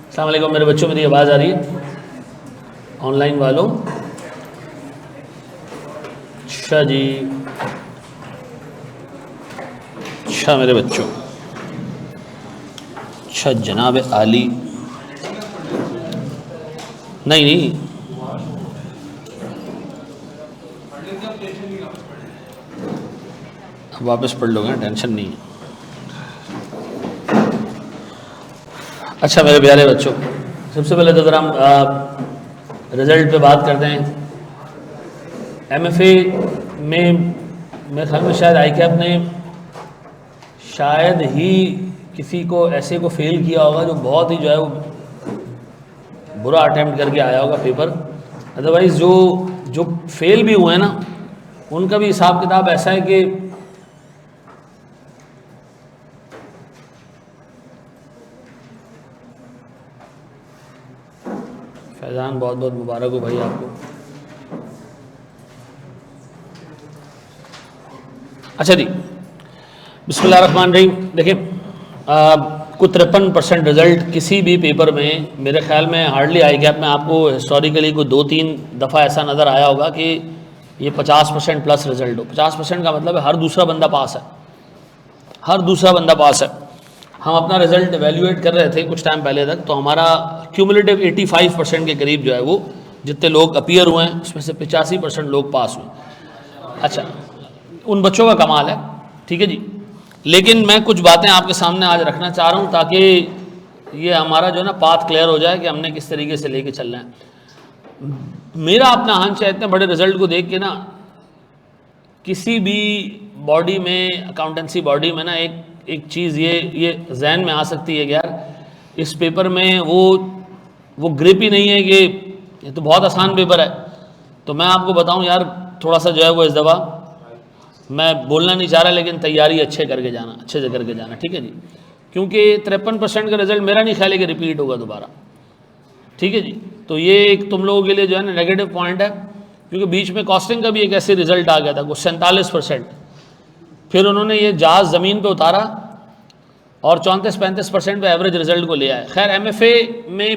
अस्सलाम वालेकुम मेरे बच्चों, मेरी आवाज़ आ रही है ऑनलाइन वालों? अच्छा जी, अच्छा मेरे बच्चों, अच्छा जनाब आली, नहीं नहीं अब वापस पढ़ लोगे, टेंशन नहीं है। अच्छा मेरे प्यारे बच्चों, सबसे पहले तो ज़रा हम रिज़ल्ट पे बात करते हैं। एमएफए में मेरे ख्याल में शायद ICAP ने शायद ही किसी को ऐसे को फेल किया होगा जो बहुत ही जो है वो बुरा अटेम्प्ट करके आया होगा पेपर। अदरवाइज़ जो जो फेल भी हुए हैं ना, उनका भी हिसाब किताब ऐसा है कि फैज़ान बहुत बहुत मुबारक हो भाई आपको। अच्छा जी, बिस्मिल्लाहिर्रहमानिर्रहीम। देखिए कुछ 53% रिज़ल्ट किसी भी पेपर में, मेरे ख्याल में हार्डली ICAP में आपको हिस्टोरिकली को 2-3 दफ़ा ऐसा नज़र आया होगा कि ये 50% प्लस रिज़ल्ट हो। 50% का मतलब है हर दूसरा बंदा पास है, हर दूसरा बंदा पास है। हम अपना रिज़ल्ट एवेल्यूएट कर रहे थे कुछ टाइम पहले तक, तो हमारा क्यूमुलेटिव 85% के करीब जो है वो जितने लोग अपीयर हुए हैं उसमें से 85% लोग पास हुए। अच्छा, उन बच्चों का कमाल है, ठीक है जी। लेकिन मैं कुछ बातें आपके सामने आज रखना चाह रहा हूँ ताकि ये हमारा जो है ना पाथ क्लियर हो जाए कि हमने किस तरीके से लेके चलना है। मेरा अपना हंच है इतने बड़े रिजल्ट को देख के ना, किसी भी बॉडी में, अकाउंटेंसी बॉडी में ना एक चीज़ ये जहन में आ सकती है कि यार इस पेपर में वो ग्रिप ही नहीं है कि ये तो बहुत आसान पेपर है। तो मैं आपको बताऊं यार, थोड़ा सा जो है वो इस दफ़ा मैं बोलना नहीं चाह रहा, लेकिन तैयारी अच्छे करके जाना, अच्छे से करके जाना, ठीक है जी। क्योंकि 53% का रिजल्ट मेरा नहीं ख्याल है कि रिपीट होगा दोबारा, ठीक है जी। तो ये एक तुम लोगों के लिए जो है ना नेगेटिव पॉइंट है, क्योंकि बीच में कॉस्टिंग का भी एक ऐसे रिजल्ट आ गया था, वो 47%। फिर उन्होंने ये जहाज़ ज़मीन पे उतारा और 34-35% पे एवरेज रिजल्ट को ले आए। खैर MFA में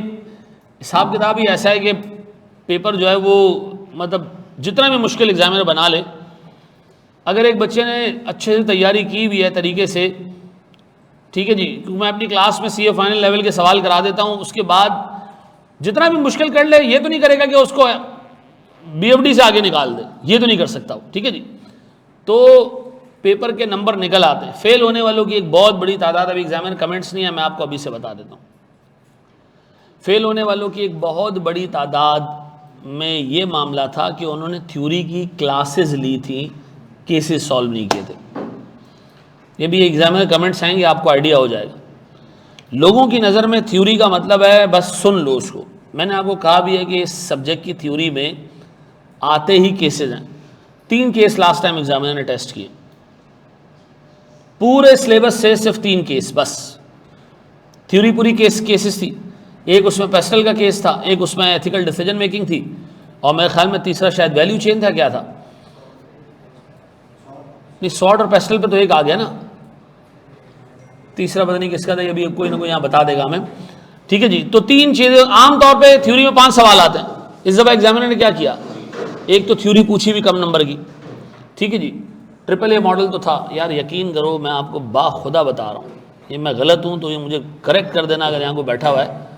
हिसाब किताब ही ऐसा है कि पेपर जो है वो मतलब जितना भी मुश्किल एग्जामिनर बना ले, अगर एक बच्चे ने अच्छे से तैयारी की भी है तरीके से, ठीक है जी, क्योंकि मैं अपनी क्लास में CA फाइनल लेवल के सवाल करा देता हूँ, उसके बाद जितना भी मुश्किल कर ले, ये तो नहीं करेगा कि उसको BFD से आगे निकाल दे, ये तो नहीं कर सकता वो, ठीक है जी। तो पेपर के नंबर निकल आते हैं। फेल होने वालों की एक बहुत बड़ी तादाद, अभी एग्जामिनर कमेंट्स नहीं है, मैं आपको अभी से बता देता हूँ। फेल होने वालों की एक बहुत बड़ी तादाद में ये मामला था कि उन्होंने थ्योरी की क्लासेस ली थी, केसेस सॉल्व नहीं किए थे। ये भी एग्जामिनर कमेंट्स आएंगे, आपको आइडिया हो जाएगा। लोगों की नज़र में थ्योरी का मतलब है बस सुन लो उसको। मैंने आपको कहा भी है कि इस सब्जेक्ट की थ्योरी में आते ही केसेस हैं। 3 केस लास्ट टाइम एग्जामिनर ने टेस्ट किए, पूरे सिलेबस से सिर्फ 3 केस बस। थ्योरी पूरी केसेस थी, एक उसमें पेस्टल का केस था, एक उसमें एथिकल डिसीजन मेकिंग थी, और मेरे ख्याल में तीसरा शायद वैल्यू चेन था, क्या था, नहीं सॉर्ट और पेस्टल पे तो एक आ गया ना, तीसरा पता नहीं किसका था, ये भी कोई ना कोई यहाँ बता देगा हमें, ठीक है जी। तो 3 चीज़ें आमतौर पे थ्योरी में 5 सवाल आते हैं। इस दफ़ा एग्जामिनर ने क्या किया, एक तो थ्योरी पूछी भी कम नंबर की, ठीक है जी। AAA मॉडल तो था यार, यकीन करो मैं आपको बाखुदा बता रहा हूँ, ये मैं गलत हूँ तो ये मुझे करेक्ट कर देना अगर यहाँ को बैठा हुआ है।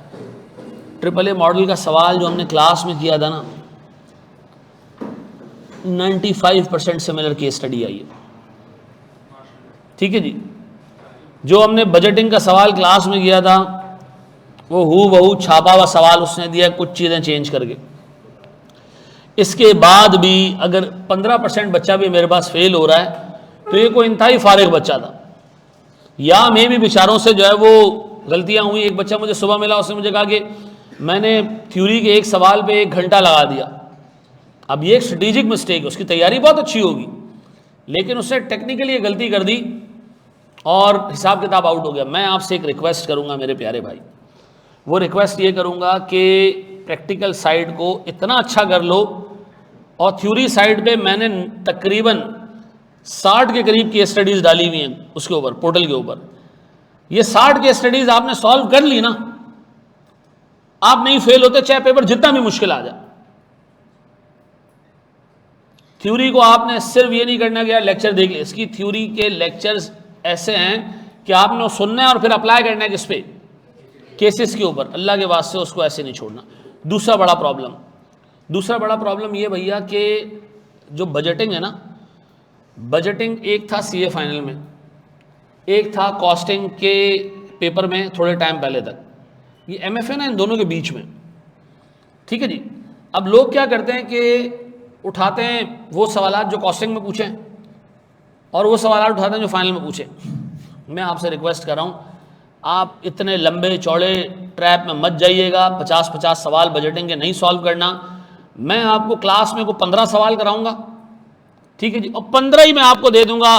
AAA मॉडल का सवाल जो हमने क्लास में किया था ना, 95% सिमिलर केस स्टडी आई है, ठीक है जी। जो हमने बजटिंग का सवाल क्लास में किया था वो हूबहू छापा हुआ सवाल उसने दिया, कुछ चीज़ें चेंज करके। इसके बाद भी अगर 15% बच्चा भी मेरे पास फेल हो रहा है तो ये कोई इंतहाई फारिग बच्चा था, या मैं भी बेचारों से जो है वो गलतियां हुई। एक बच्चा मुझे सुबह मिला, उसने मुझे कहा कि मैंने थ्योरी के एक सवाल पे 1 घंटा लगा दिया। अब ये एक स्ट्रेटेजिक मिस्टेक है, उसकी तैयारी बहुत अच्छी होगी लेकिन उसने टेक्निकली ये गलती कर दी और हिसाब किताब आउट हो गया। मैं आपसे एक रिक्वेस्ट करूंगा मेरे प्यारे भाई, वो रिक्वेस्ट ये करूंगा कि प्रैक्टिकल साइड को इतना अच्छा कर लो, और थ्योरी साइड पे मैंने तकरीबन 60 के करीब की स्टडीज़ डाली हुई हैं उसके ऊपर, पोर्टल के ऊपर। ये 60 की स्टडीज़ आपने सॉल्व कर ली ना, आप नहीं फेल होते चाहे पेपर जितना भी मुश्किल आ जाए। थ्योरी को आपने सिर्फ ये नहीं करना कि यार लेक्चर देख लिया, इसकी थ्योरी के लेक्चर्स ऐसे हैं कि आपने सुनना है और फिर अप्लाई करना है किस पे, केसेस के ऊपर। अल्लाह के वास्ते उसको ऐसे नहीं छोड़ना। दूसरा बड़ा प्रॉब्लम ये भैया कि जो बजटिंग है ना, बजटिंग एक था सीए फाइनल में, एक था कॉस्टिंग के पेपर में थोड़े टाइम पहले तक, ये एमएफए ना इन दोनों के बीच में, ठीक है जी। अब लोग क्या करते हैं कि उठाते हैं वो सवालात जो कॉस्टिंग में पूछें और वो सवालात उठाते हैं जो फाइनल में पूछें। मैं आपसे रिक्वेस्ट कर रहा हूँ, आप इतने लंबे चौड़े ट्रैप में मत जाइएगा। 50-50 सवाल बजटिंग के नहीं सॉल्व करना। मैं आपको क्लास में को 15 सवाल कराऊंगा, ठीक है जी, और 15 ही मैं आपको दे दूंगा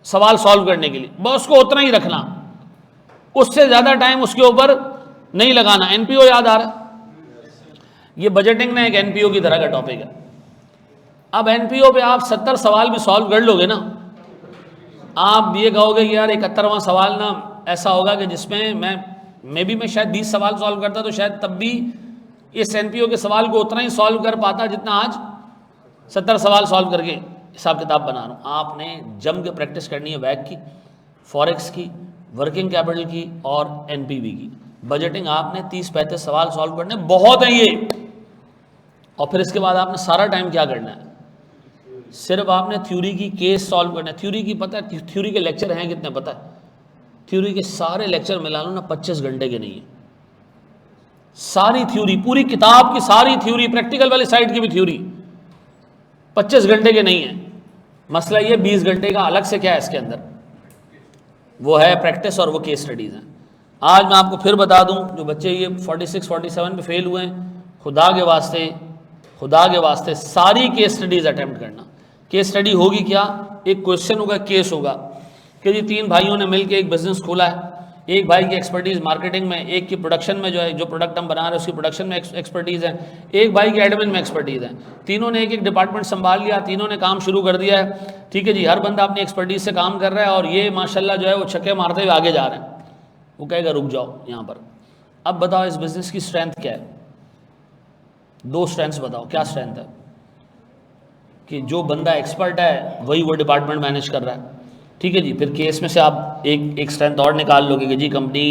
सवाल सॉल्व करने के लिए, बस उसको उतना ही रखना, उससे ज़्यादा टाइम उसके ऊपर नहीं लगाना। एनपीओ याद आ रहा है? ये बजटिंग ना एक एनपीओ की तरह का टॉपिक है। अब एनपीओ पे आप 70 सवाल भी सॉल्व कर लोगे ना, आप ये कहोगे कि यार 71वां सवाल ना ऐसा होगा कि जिसमें मैं शायद 20 सवाल सॉल्व करता तो शायद तब भी इस एनपीओ के सवाल को उतना ही सॉल्व कर पाता जितना आज 70 सवाल सॉल्व करके हिसाब किताब बना रहा हूँ। आपने जम के प्रैक्टिस करनी है वैक की, फॉरेक्स की, वर्किंग कैपिटल की और एनपीवी की। बजटिंग आपने 30-35 सवाल सॉल्व करने बहुत है ये। और फिर इसके बाद आपने सारा टाइम क्या करना है, सिर्फ आपने थ्योरी की केस सॉल्व करना है। थ्योरी की पता है, थ्योरी के लेक्चर हैं कितने पता है? थ्योरी के सारे लेक्चर मिला लो ना 25 घंटे के नहीं है। सारी थ्योरी, पूरी किताब की सारी थ्योरी, प्रैक्टिकल वाली साइड की भी थ्योरी 25 घंटे के नहीं है। मसला ये 20 घंटे का अलग से क्या है इसके अंदर, वो है प्रैक्टिस और वो केस स्टडीज़ हैं। आज मैं आपको फिर बता दूं, जो बच्चे ये 46-47 पे फेल हुए हैं, खुदा के वास्ते सारी केस स्टडीज़ अटैम्प्ट करना। केस स्टडी होगी क्या, एक क्वेश्चन होगा, केस होगा कि जी 3 भाइयों ने मिलकर एक बिज़नेस खोला है। एक भाई की एक्सपर्टीज़ मार्केटिंग में, एक की प्रोडक्शन में, जो प्रोडक्ट हम बना रहे हैं उसकी प्रोडक्शन में एक्सपर्टीज़ है, एक भाई की एडमिन में एक्सपर्टीज़ है। तीनों ने एक डिपार्टमेंट संभाल लिया, तीनों ने काम शुरू कर दिया है, ठीक है जी। हर बंदा अपनी एक्सपर्टीज़ से काम कर रहा है और ये माशाल्लाह जो है वो छक्के मारते हुए आगे जा रहे हैं। वो कहेगा रुक जाओ यहाँ पर, अब बताओ इस बिज़नेस की स्ट्रेंथ क्या है? 2 स्ट्रेंथ्स बताओ, क्या स्ट्रेंथ है? कि जो बंदा एक्सपर्ट है वही वो डिपार्टमेंट मैनेज कर रहा है, ठीक है जी। फिर केस में से आप एक स्ट्रेंथ और निकाल लोगे कि जी कंपनी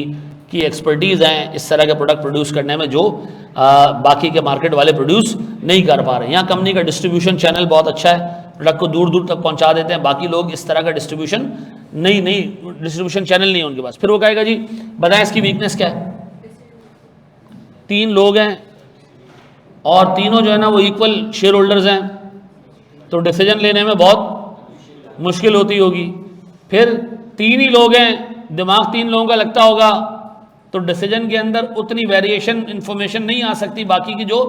की एक्सपर्टीज़ हैं इस तरह के प्रोडक्ट प्रोड्यूस करने में जो बाकी के मार्केट वाले प्रोड्यूस नहीं कर पा रहे हैं। यहाँ कंपनी का डिस्ट्रीब्यूशन चैनल बहुत अच्छा है, प्रोडक्ट को दूर दूर तक पहुँचा देते हैं, बाकी लोग इस तरह का डिस्ट्रीब्यूशन डिस्ट्रीब्यूशन चैनल नहीं है उनके पास। फिर वो कहेगा जी बताएं इसकी वीकनेस क्या है? 3 लोग हैं और तीनों जो है ना वो इक्वल शेयर होल्डर्स हैं, तो डिसीजन लेने में बहुत मुश्किल होती होगी। फिर 3 ही लोग हैं, दिमाग 3 लोगों का लगता होगा, तो डिसीजन के अंदर उतनी वेरिएशन इन्फॉर्मेशन नहीं आ सकती बाकी की जो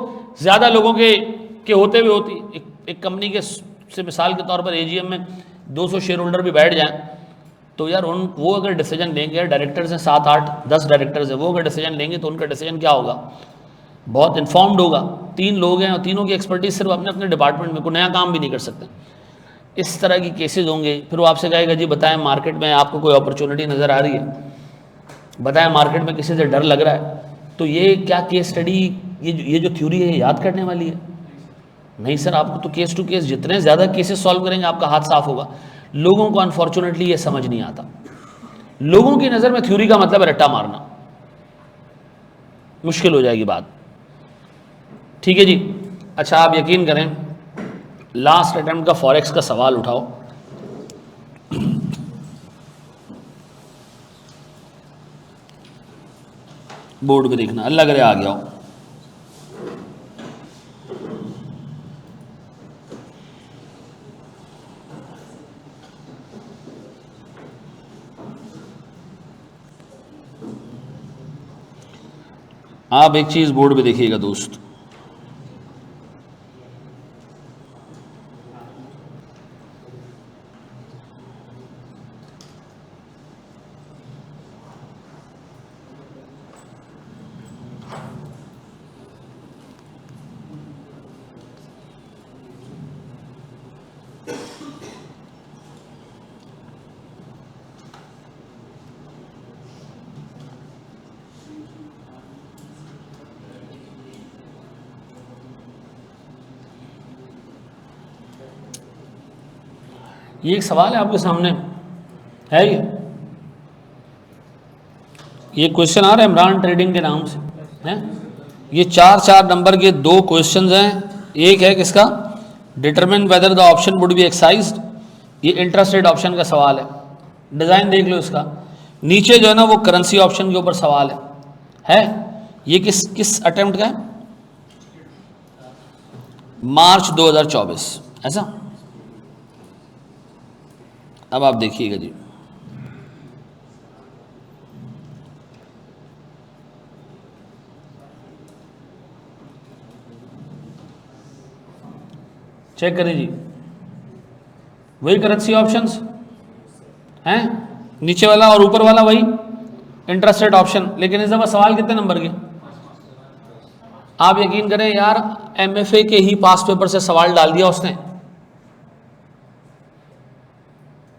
ज़्यादा लोगों के होते हुए होती। एक कंपनी के से मिसाल के तौर पर एजीएम में 200 शेयर होल्डर भी बैठ जाएं तो यार वो अगर डिसीजन लेंगे, डायरेक्टर्स हैं 7-8-10 डायरेक्टर्स हैं, वो अगर डिसीजन लेंगे तो उनका डिसीजन क्या होगा, बहुत इन्फॉर्म्ड होगा। 3 लोग हैं और तीनों की एक्सपर्टीज सिर्फ अपने अपने डिपार्टमेंट में, कोई नया काम भी नहीं कर सकते। इस तरह की केसेस होंगे। फिर वो आपसे कहेगा जी बताएं मार्केट में आपको कोई अपॉर्चुनिटी नज़र आ रही है, बताएं मार्केट में किसी से डर लग रहा है। तो ये क्या केस स्टडी, ये जो थ्योरी है याद करने वाली है? नहीं सर, आपको तो केस टू केस, जितने ज़्यादा केसेस सॉल्व करेंगे आपका हाथ साफ होगा। लोगों को अनफॉर्चुनेटली ये समझ नहीं आता। लोगों की नज़र में थ्योरी का मतलब है रट्टा मारना, मुश्किल हो जाएगी बात, ठीक है जी। अच्छा आप यकीन करें, लास्ट अटेम्प्ट का फॉरेक्स का सवाल उठाओ, बोर्ड पे देखना, अल्लाह करे आ गया हो। आप एक चीज़ बोर्ड पे देखिएगा दोस्त, ये एक सवाल है आपके सामने है, ये क्वेश्चन आ रहा है इमरान ट्रेडिंग के नाम से है। ये 4 नंबर के 2 क्वेश्चंस हैं। एक है किसका, determine whether the option would be exercised, ये इंटरेस्ट रेट ऑप्शन का सवाल है। डिज़ाइन देख लो इसका, नीचे जो है ना वो करेंसी ऑप्शन के ऊपर सवाल है। ये किस अटेम्प्ट का है, मार्च 2024 ऐसा। अब आप देखिएगा जी, चेक करिए जी, वही करेंसी ऑप्शंस हैं, नीचे वाला और ऊपर वाला वही इंटरेस्ट रेट ऑप्शन। लेकिन इस दफा सवाल कितने नंबर के, आप यकीन करें यार, एमएफए के ही पास पेपर से सवाल डाल दिया उसने।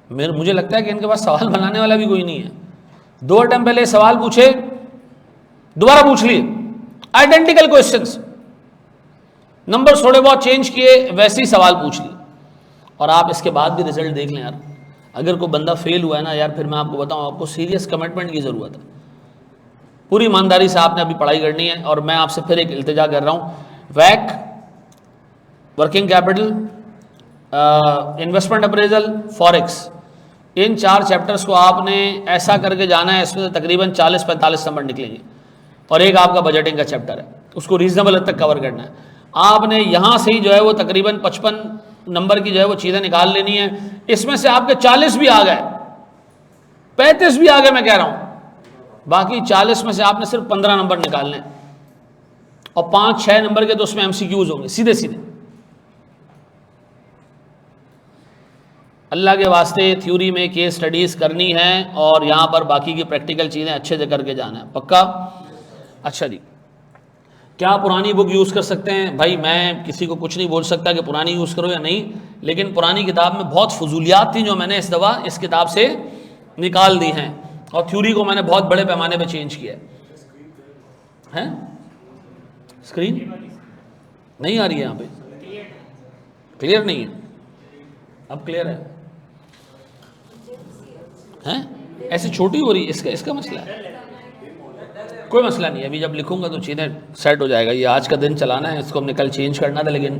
मुझे लगता है कि इनके पास सवाल बनाने वाला भी कोई नहीं है। 2 अटेम्प्ट पहले सवाल पूछे, दोबारा पूछ लिए, आइडेंटिकल क्वेश्चंस, नंबर थोड़े बहुत चेंज किए, वैसे ही सवाल पूछ लिए। और आप इसके बाद भी रिजल्ट देख लें यार, अगर कोई बंदा फेल हुआ है ना यार, फिर मैं आपको बताऊं, आपको सीरियस कमिटमेंट की ज़रूरत है। पूरी ईमानदारी से आपने अभी पढ़ाई करनी है। और मैं आपसे फिर एक इल्तिजा कर रहा हूँ, वैक, working capital, investment appraisal, forex, in 4 chapters को आपने ऐसा करके जाना है, इसमें तकरीबन 40-45 नंबर निकलेंगे। और एक आपका बजटिंग का चैप्टर है, उसको रीजनेबल हद तक कवर करना है। आपने यहाँ से ही जो है वो तकरीबन 55 नंबर की जो है वो चीज़ें निकाल लेनी है। इसमें से आपके 40 भी आ गए, 35 भी आ गए, मैं कह रहा हूँ, बाकी 40 में से आपने सिर्फ 15 नंबर निकालने हैं। और 5-6 नंबर के तो उसमें एमसीक्यूज होंगे सीधे सीधे। अल्लाह के वास्ते थ्योरी में केस स्टडीज़ करनी है और यहाँ पर बाकी की प्रैक्टिकल चीज़ें अच्छे से करके जाना है, पक्का। अच्छा जी, क्या पुरानी बुक यूज़ कर सकते हैं? भाई मैं किसी को कुछ नहीं बोल सकता कि पुरानी यूज़ करो या नहीं, लेकिन पुरानी किताब में बहुत फजूलियात थी जो मैंने इस दफ़ा इस किताब से निकाल दी हैं, और थ्योरी को मैंने बहुत बड़े पैमाने पे चेंज किया है। स्क्रीन नहीं आ रही है यहाँ पे, क्लियर नहीं है, अब क्लियर है? ऐसे छोटी हो रही है, इसका मसला है? कोई मसला नहीं है, अभी जब लिखूंगा तो चीज़ें सेट हो जाएगा। ये आज का दिन चलाना है, इसको हमने कल चेंज करना था। लेकिन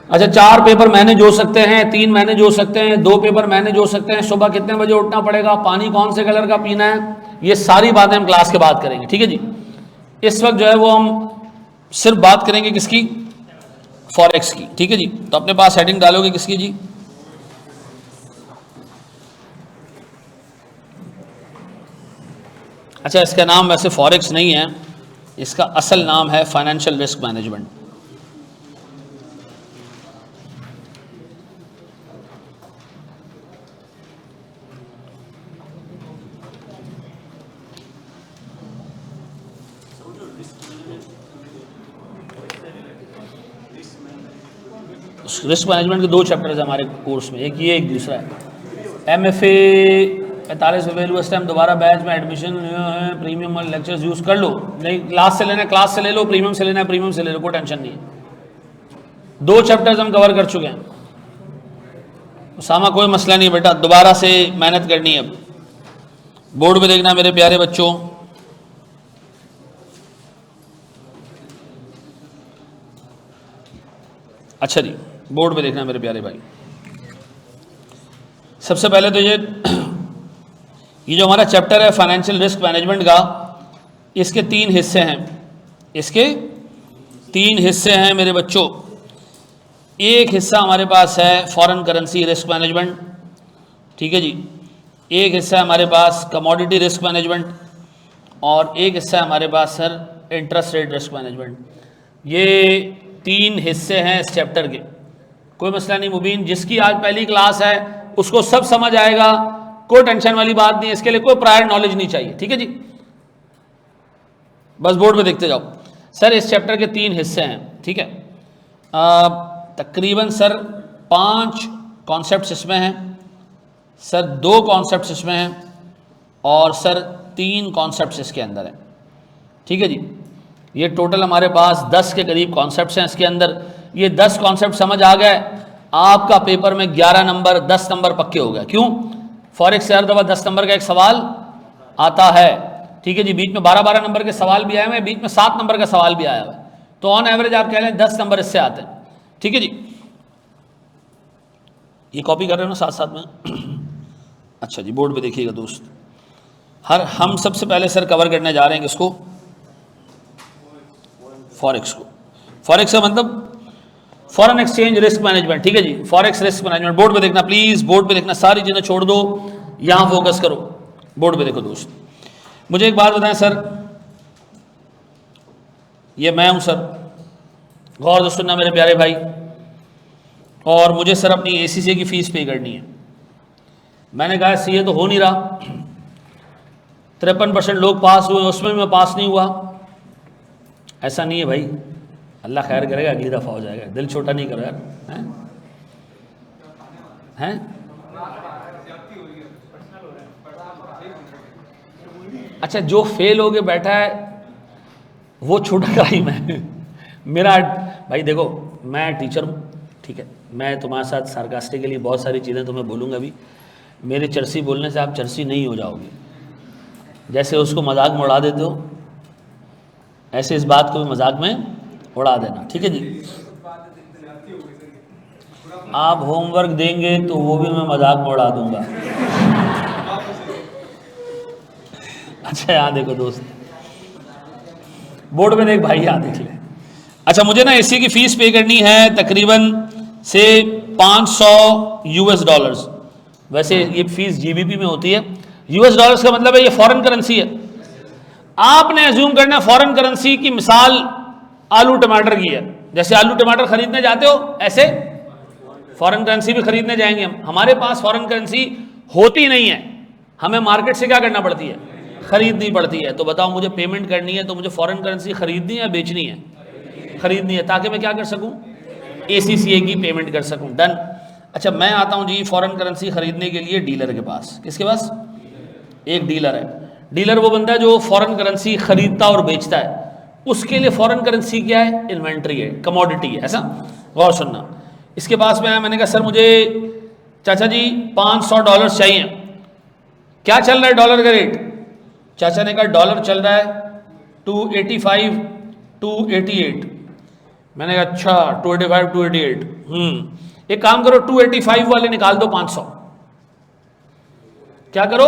अच्छा, 4 पेपर मैंने जो सकते हैं, 3 मैंने जो सकते हैं, 2 पेपर मैंने जो सकते हैं, सुबह कितने बजे उठना पड़ेगा, पानी कौन से कलर का पीना है, ये सारी बातें हम क्लास के बाद करेंगे, ठीक है जी। इस वक्त जो है वो हम सिर्फ बात करेंगे किसकी, फॉरेक्स की, ठीक है जी। तो अपने पास हेडिंग डालोगे किसकी जी, अच्छा इसका नाम वैसे फॉरेक्स नहीं है, इसका असल नाम है financial risk management. Risk management के 2 चैप्टर्स हैं हमारे कोर्स में, एक ये एक दूसरा है। MFA 45 अवेलेबल इस टाइम, दोबारा बैच में एडमिशन है, प्रीमियम और लेक्चर्स यूज़ कर लो। नहीं क्लास से लेना है क्लास से ले लो, प्रीमियम से लेना है प्रीमियम से ले लो, कोई टेंशन नहीं है। 2 चैप्टर्स हम कवर कर चुके हैं उसामा, कोई मसला नहीं बेटा, दोबारा से मेहनत करनी है। अब बोर्ड पे देखना मेरे प्यारे बच्चों, अच्छा जी बोर्ड पे देखना मेरे प्यारे भाई। सबसे पहले तो ये जो हमारा चैप्टर है फाइनेंशियल रिस्क मैनेजमेंट का, इसके 3 हिस्से हैं। इसके 3 हिस्से हैं मेरे बच्चों। एक हिस्सा हमारे पास है फॉरेन करेंसी रिस्क मैनेजमेंट, ठीक है जी। एक हिस्सा है हमारे पास कमोडिटी रिस्क मैनेजमेंट, और एक हिस्सा है हमारे पास sir interest rate risk management. ये 3 हिस्से हैं इस चैप्टर के। कोई मसला नहीं मुबीन, जिसकी आज पहली क्लास है उसको सब समझ आएगा, कोई टेंशन वाली बात नहीं है, इसके लिए कोई प्रायर नॉलेज नहीं चाहिए, ठीक है जी। बस बोर्ड में देखते जाओ। सर इस चैप्टर के 3 हिस्से हैं, ठीक है। तकरीबन सर 5 कॉन्सेप्ट्स इसमें हैं, सर 2 कॉन्सेप्ट्स इसमें हैं, और सर 3 कॉन्सेप्ट्स इसके अंदर हैं, ठीक है जी। ये टोटल हमारे पास 10 के करीब कॉन्सेप्ट्स हैं इसके अंदर। ये 10 कॉन्सेप्ट समझ आ गए, आपका पेपर में 11 नंबर 10 नंबर पक्के हो गए। क्यों? फॉरेक्स से हर दफा 10 नंबर का एक सवाल आता है, ठीक है जी। बीच में 12-12 नंबर के सवाल भी आए हुए हैं, बीच में 7 नंबर का सवाल भी आया हुआ है, तो ऑन एवरेज आप कह लें 10 नंबर इससे आते हैं, ठीक है जी। ये कॉपी कर रहे हो ना साथ साथ में? अच्छा जी, बोर्ड पे देखिएगा दोस्त। हम सबसे पहले सर कवर करने जा रहे हैं किसको? फॉरेक्स को। फॉरेक्स का मतलब फॉरेन एक्सचेंज रिस्क मैनेजमेंट, ठीक है जी। फॉरेक्स रिस्क मैनेजमेंट, बोर्ड पे देखना प्लीज, बोर्ड पे देखना, सारी चीजें छोड़ दो, यहां फोकस करो, बोर्ड पे देखो दोस्त। मुझे एक बात बताएं सर, ये मैं हूं सर, गौर से सुनना मेरे प्यारे भाई, और मुझे सर अपनी एसीसी की फीस पे करनी है। मैंने कहा सीए तो हो नहीं रहा, 53% लोग पास हुए, उसमें मैं पास नहीं हुआ। ऐसा नहीं है भाई, अल्लाह खैर करेगा, अगली दफ़ा हो जाएगा, दिल छोटा नहीं करो यार, हैं? अच्छा, जो फेल हो के बैठा है वो छोटा का ही मैं मेरा भाई देखो, मैं टीचर हूँ, ठीक है, मैं तुम्हारे साथ सार्कास्टिकली बहुत सारी चीज़ें तुम्हें बोलूँगा भी, मेरे चर्सी बोलने से आप चर्सी नहीं हो जाओगे। जैसे उसको मजाक में उड़ा देते हो, ऐसे इस बात को भी मजाक में उड़ा देना, ठीक है जी। आप होमवर्क देंगे तो वो भी मैं मजाक में उड़ा दूंगा। अच्छा यहाँ देखो दोस्त, बोर्ड में देख भाई, यहाँ देख ले। अच्छा, मुझे ना एसी की फीस पे करनी है तकरीबन से 500 यूएस डॉलर्स। वैसे ये फीस जीबीपी में होती है, यूएस डॉलर्स का मतलब है ये फॉरेन करेंसी है। आपने एज्यूम करना फॉरेन करेंसी की मिसाल आलू टमाटर की है। जैसे आलू टमाटर खरीदने जाते हो, ऐसे फॉरेन करेंसी भी खरीदने जाएंगे हम। हमारे पास फॉरेन करेंसी होती नहीं है, हमें मार्केट से क्या करना पड़ती है? खरीदनी पड़ती है। तो बताओ, मुझे पेमेंट करनी है तो मुझे फॉरेन करेंसी खरीदनी है या बेचनी है? खरीदनी है, ताकि मैं क्या कर सकूं? एसीसीए की पेमेंट कर सकूं। डन। अच्छा, मैं आता हूं जी फॉरेन करेंसी खरीदने के लिए डीलर के पास। किसके पास? एक डीलर है। डीलर वो बंदा है जो फॉरेन करेंसी खरीदता और बेचता है। उसके लिए फॉरेन करेंसी क्या है? इन्वेंट्री है, कमोडिटी है। ऐसा गौर सुनना। इसके पास में आया, मैंने कहा सर मुझे चाचा जी $500 चाहिए। क्या चल रहा है डॉलर का रेट? चाचा ने कहा डॉलर चल रहा है 285 288। मैंने कहा अच्छा 285 288। एक काम करो, 285 वाले निकाल दो 500। क्या करो?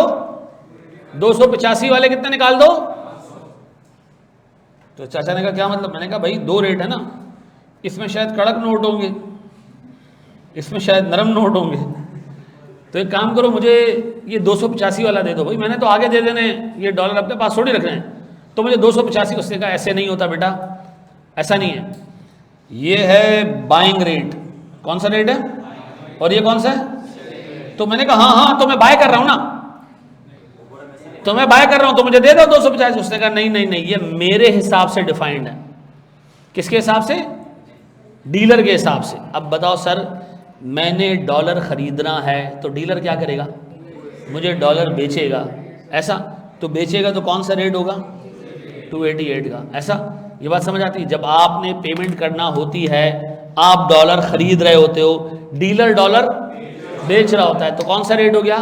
285 वाले कितने निकाल दो? तो चाचा ने कहा क्या मतलब? मैंने कहा भाई दो रेट है ना, इसमें शायद कड़क नोट होंगे, इसमें शायद नरम नोट होंगे। तो एक काम करो, मुझे ये 285 वाला दे दो। भाई मैंने तो आगे दे देने, ये डॉलर अपने पास थोड़ी रखने हैं, तो मुझे 285। उसने कहा ऐसे नहीं होता बेटा, ऐसा नहीं है, ये है बाइंग रेट। कौन सा रेट है? और ये कौन सा है? तो मैंने कहा हाँ हाँ, तो मैं बाय कर रहा हूं ना, तो मैं बाय कर रहा हूं, तो मुझे दे दो 285। उसने कहा नहीं नहीं नहीं, ये मेरे हिसाब से डिफाइंड है। किसके हिसाब से? डीलर के हिसाब से। अब बताओ सर, मैंने डॉलर खरीदना है तो डीलर क्या करेगा? मुझे डॉलर बेचेगा। ऐसा तो बेचेगा तो कौन सा रेट होगा? 288 का। ऐसा ये बात समझ आती है? जब आपने पेमेंट करना होती है, आप डॉलर खरीद रहे होते हो, डीलर डॉलर बेच रहा होता है, तो कौन सा रेट हो गया?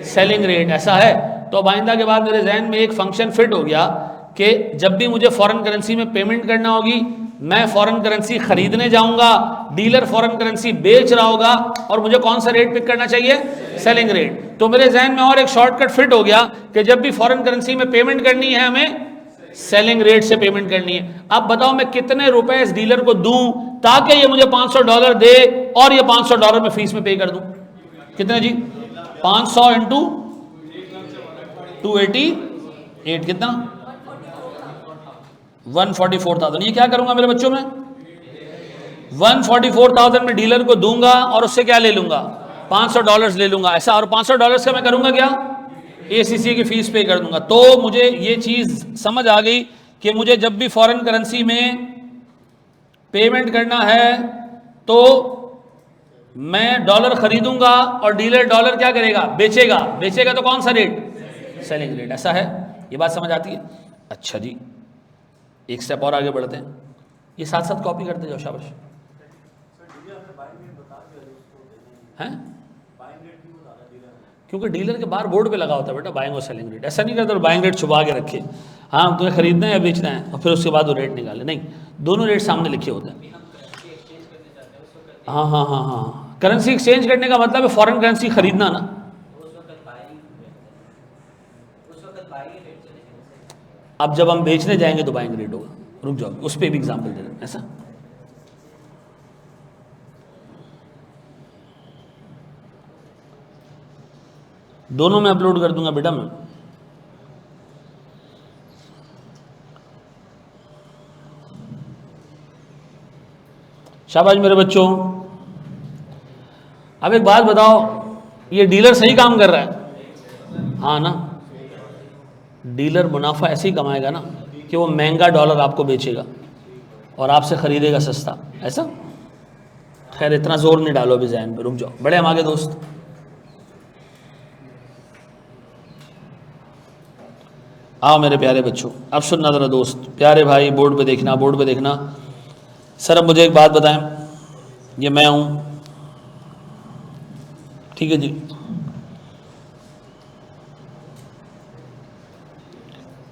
Selling rate. ऐसा है? तो आइंदा के बाद मेरे जहन में एक फंक्शन फिट हो गया कि जब भी मुझे फॉरेन करेंसी में पेमेंट करना होगी, मैं फॉरेन करेंसी खरीदने जाऊंगा, डीलर फॉरेन करेंसी बेच रहा होगा, और मुझे कौन सा रेट पिक करना चाहिए? Selling rate. तो मेरे जहन में और एक शॉर्टकट फिट हो गया कि जब भी फॉरेन करेंसी में पेमेंट करनी है, हमें सेलिंग रेट से पेमेंट करनी है। अब बताओ मैं कितने रुपए इस डीलर को दूं ताकि ये मुझे $500 दे और ये $500 में फीस में पे कर दूं? कितने जी? 500 इंटू 288 कितना? 144,000। ये क्या करूंगा मेरे बच्चों में? 144,000 में डीलर को दूंगा और उससे क्या ले लूंगा? $500 ले लूंगा। ऐसा, और $500 का मैं करूंगा क्या? एसीसी की फीस पे कर दूंगा। तो मुझे ये चीज समझ आ गई कि मुझे जब भी फॉरेन करेंसी में पेमेंट करना है तो मैं डॉलर खरीदूंगा और डीलर डॉलर क्या करेगा? बेचेगा। बेचेगा तो कौन सा रेट? Selling rate. ऐसा है? ये बात समझ आती है? अच्छा जी, एक स्टेप और आगे बढ़ते हैं। ये साथ साथ कॉपी करते जाओ, शाबाश। हैं? क्योंकि डीलर के बाहर बोर्ड पे लगा होता है बेटा बाइंग और सेलिंग रेट। ऐसा नहीं करता बाइंग रेट छुपा के रखे, हाँ तुम्हें खरीदना है या बेचना है, और फिर उसके बाद वो रेट निकाले, नहीं, दोनों रेट सामने लिखे होते हैं। हाँ हाँ हाँ हाँ, करेंसी एक्सचेंज करने का मतलब है फॉरेन करेंसी खरीदना ना। अब जब हम बेचने जाएंगे तो बाइंग रेट होगा, रुक जाओ उस पर भी एग्जाम्पल दे रहे हैं। ऐसा दोनों में अपलोड कर दूंगा बेटा मैं। शाबाश मेरे बच्चों। अब एक बात बताओ, ये डीलर सही काम कर रहा है? हाँ ना, डीलर मुनाफा ऐसे ही कमाएगा ना कि वो महंगा डॉलर आपको बेचेगा और आपसे खरीदेगा सस्ता। ऐसा खैर इतना जोर नहीं डालो अभी जहन पे, रुक जाओ, बड़े हम आगे दोस्त। आओ मेरे प्यारे बच्चों, अब सुनना ज़रा दोस्त, प्यारे भाई, बोर्ड पे देखना, बोर्ड पे देखना। सर अब मुझे एक बात बताएं, ये मैं हूँ, ठीक है जी,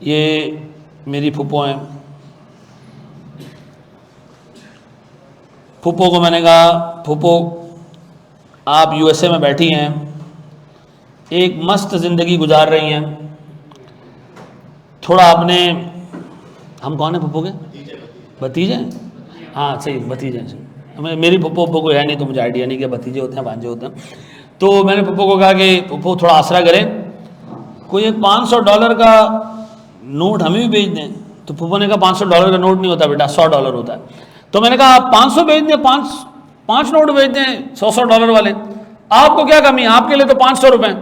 ये मेरी फूफो हैं। फूफो को मैंने कहा फूफो आप यूएसए में बैठी हैं, एक मस्त ज़िंदगी गुजार रही हैं, थोड़ा आपने, हम कौन है फूफो के? भतीजे? हाँ सही, भतीजे हैं। मेरी फूफो कोई है नहीं तो मुझे आइडिया नहीं कि भतीजे होते हैं भांजे होते हैं। तो मैंने फूफो को कहा कि फूफो थोड़ा आसरा करें, कोई एक $500 का नोट हमें भी भेज दें। तो फूफो ने कहा $500 का नोट नहीं होता बेटा, $100 होता है। तो मैंने कहा आप 500 भेज दें, पाँच नोट भेज दें $100 वाले, आपको क्या कमी है, आपके लिए तो $500।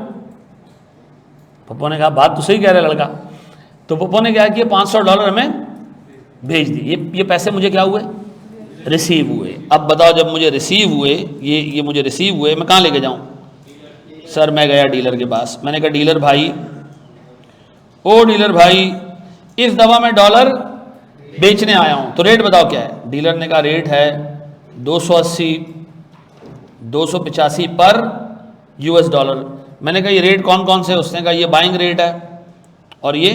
पप्पो ने कहा बात तो सही कह रहे लड़का। तो पप्पो ने क्या किया, $500 हमें भेज दिए। ये पैसे मुझे क्या हुए, रिसीव हुए। अब बताओ जब मुझे रिसीव हुए, ये मुझे रिसीव हुए, मैं कहाँ लेके जाऊँ? सर मैं गया डीलर के पास, मैंने कहा डीलर भाई, ओ डीलर भाई, इस दफ़ा मैं डॉलर बेचने आया हूँ, तो रेट बताओ क्या है? डीलर ने कहा रेट है 280 285 पर US डॉलर। मैंने कहा ये रेट कौन कौन से? उसने कहा ये बाइंग रेट है और ये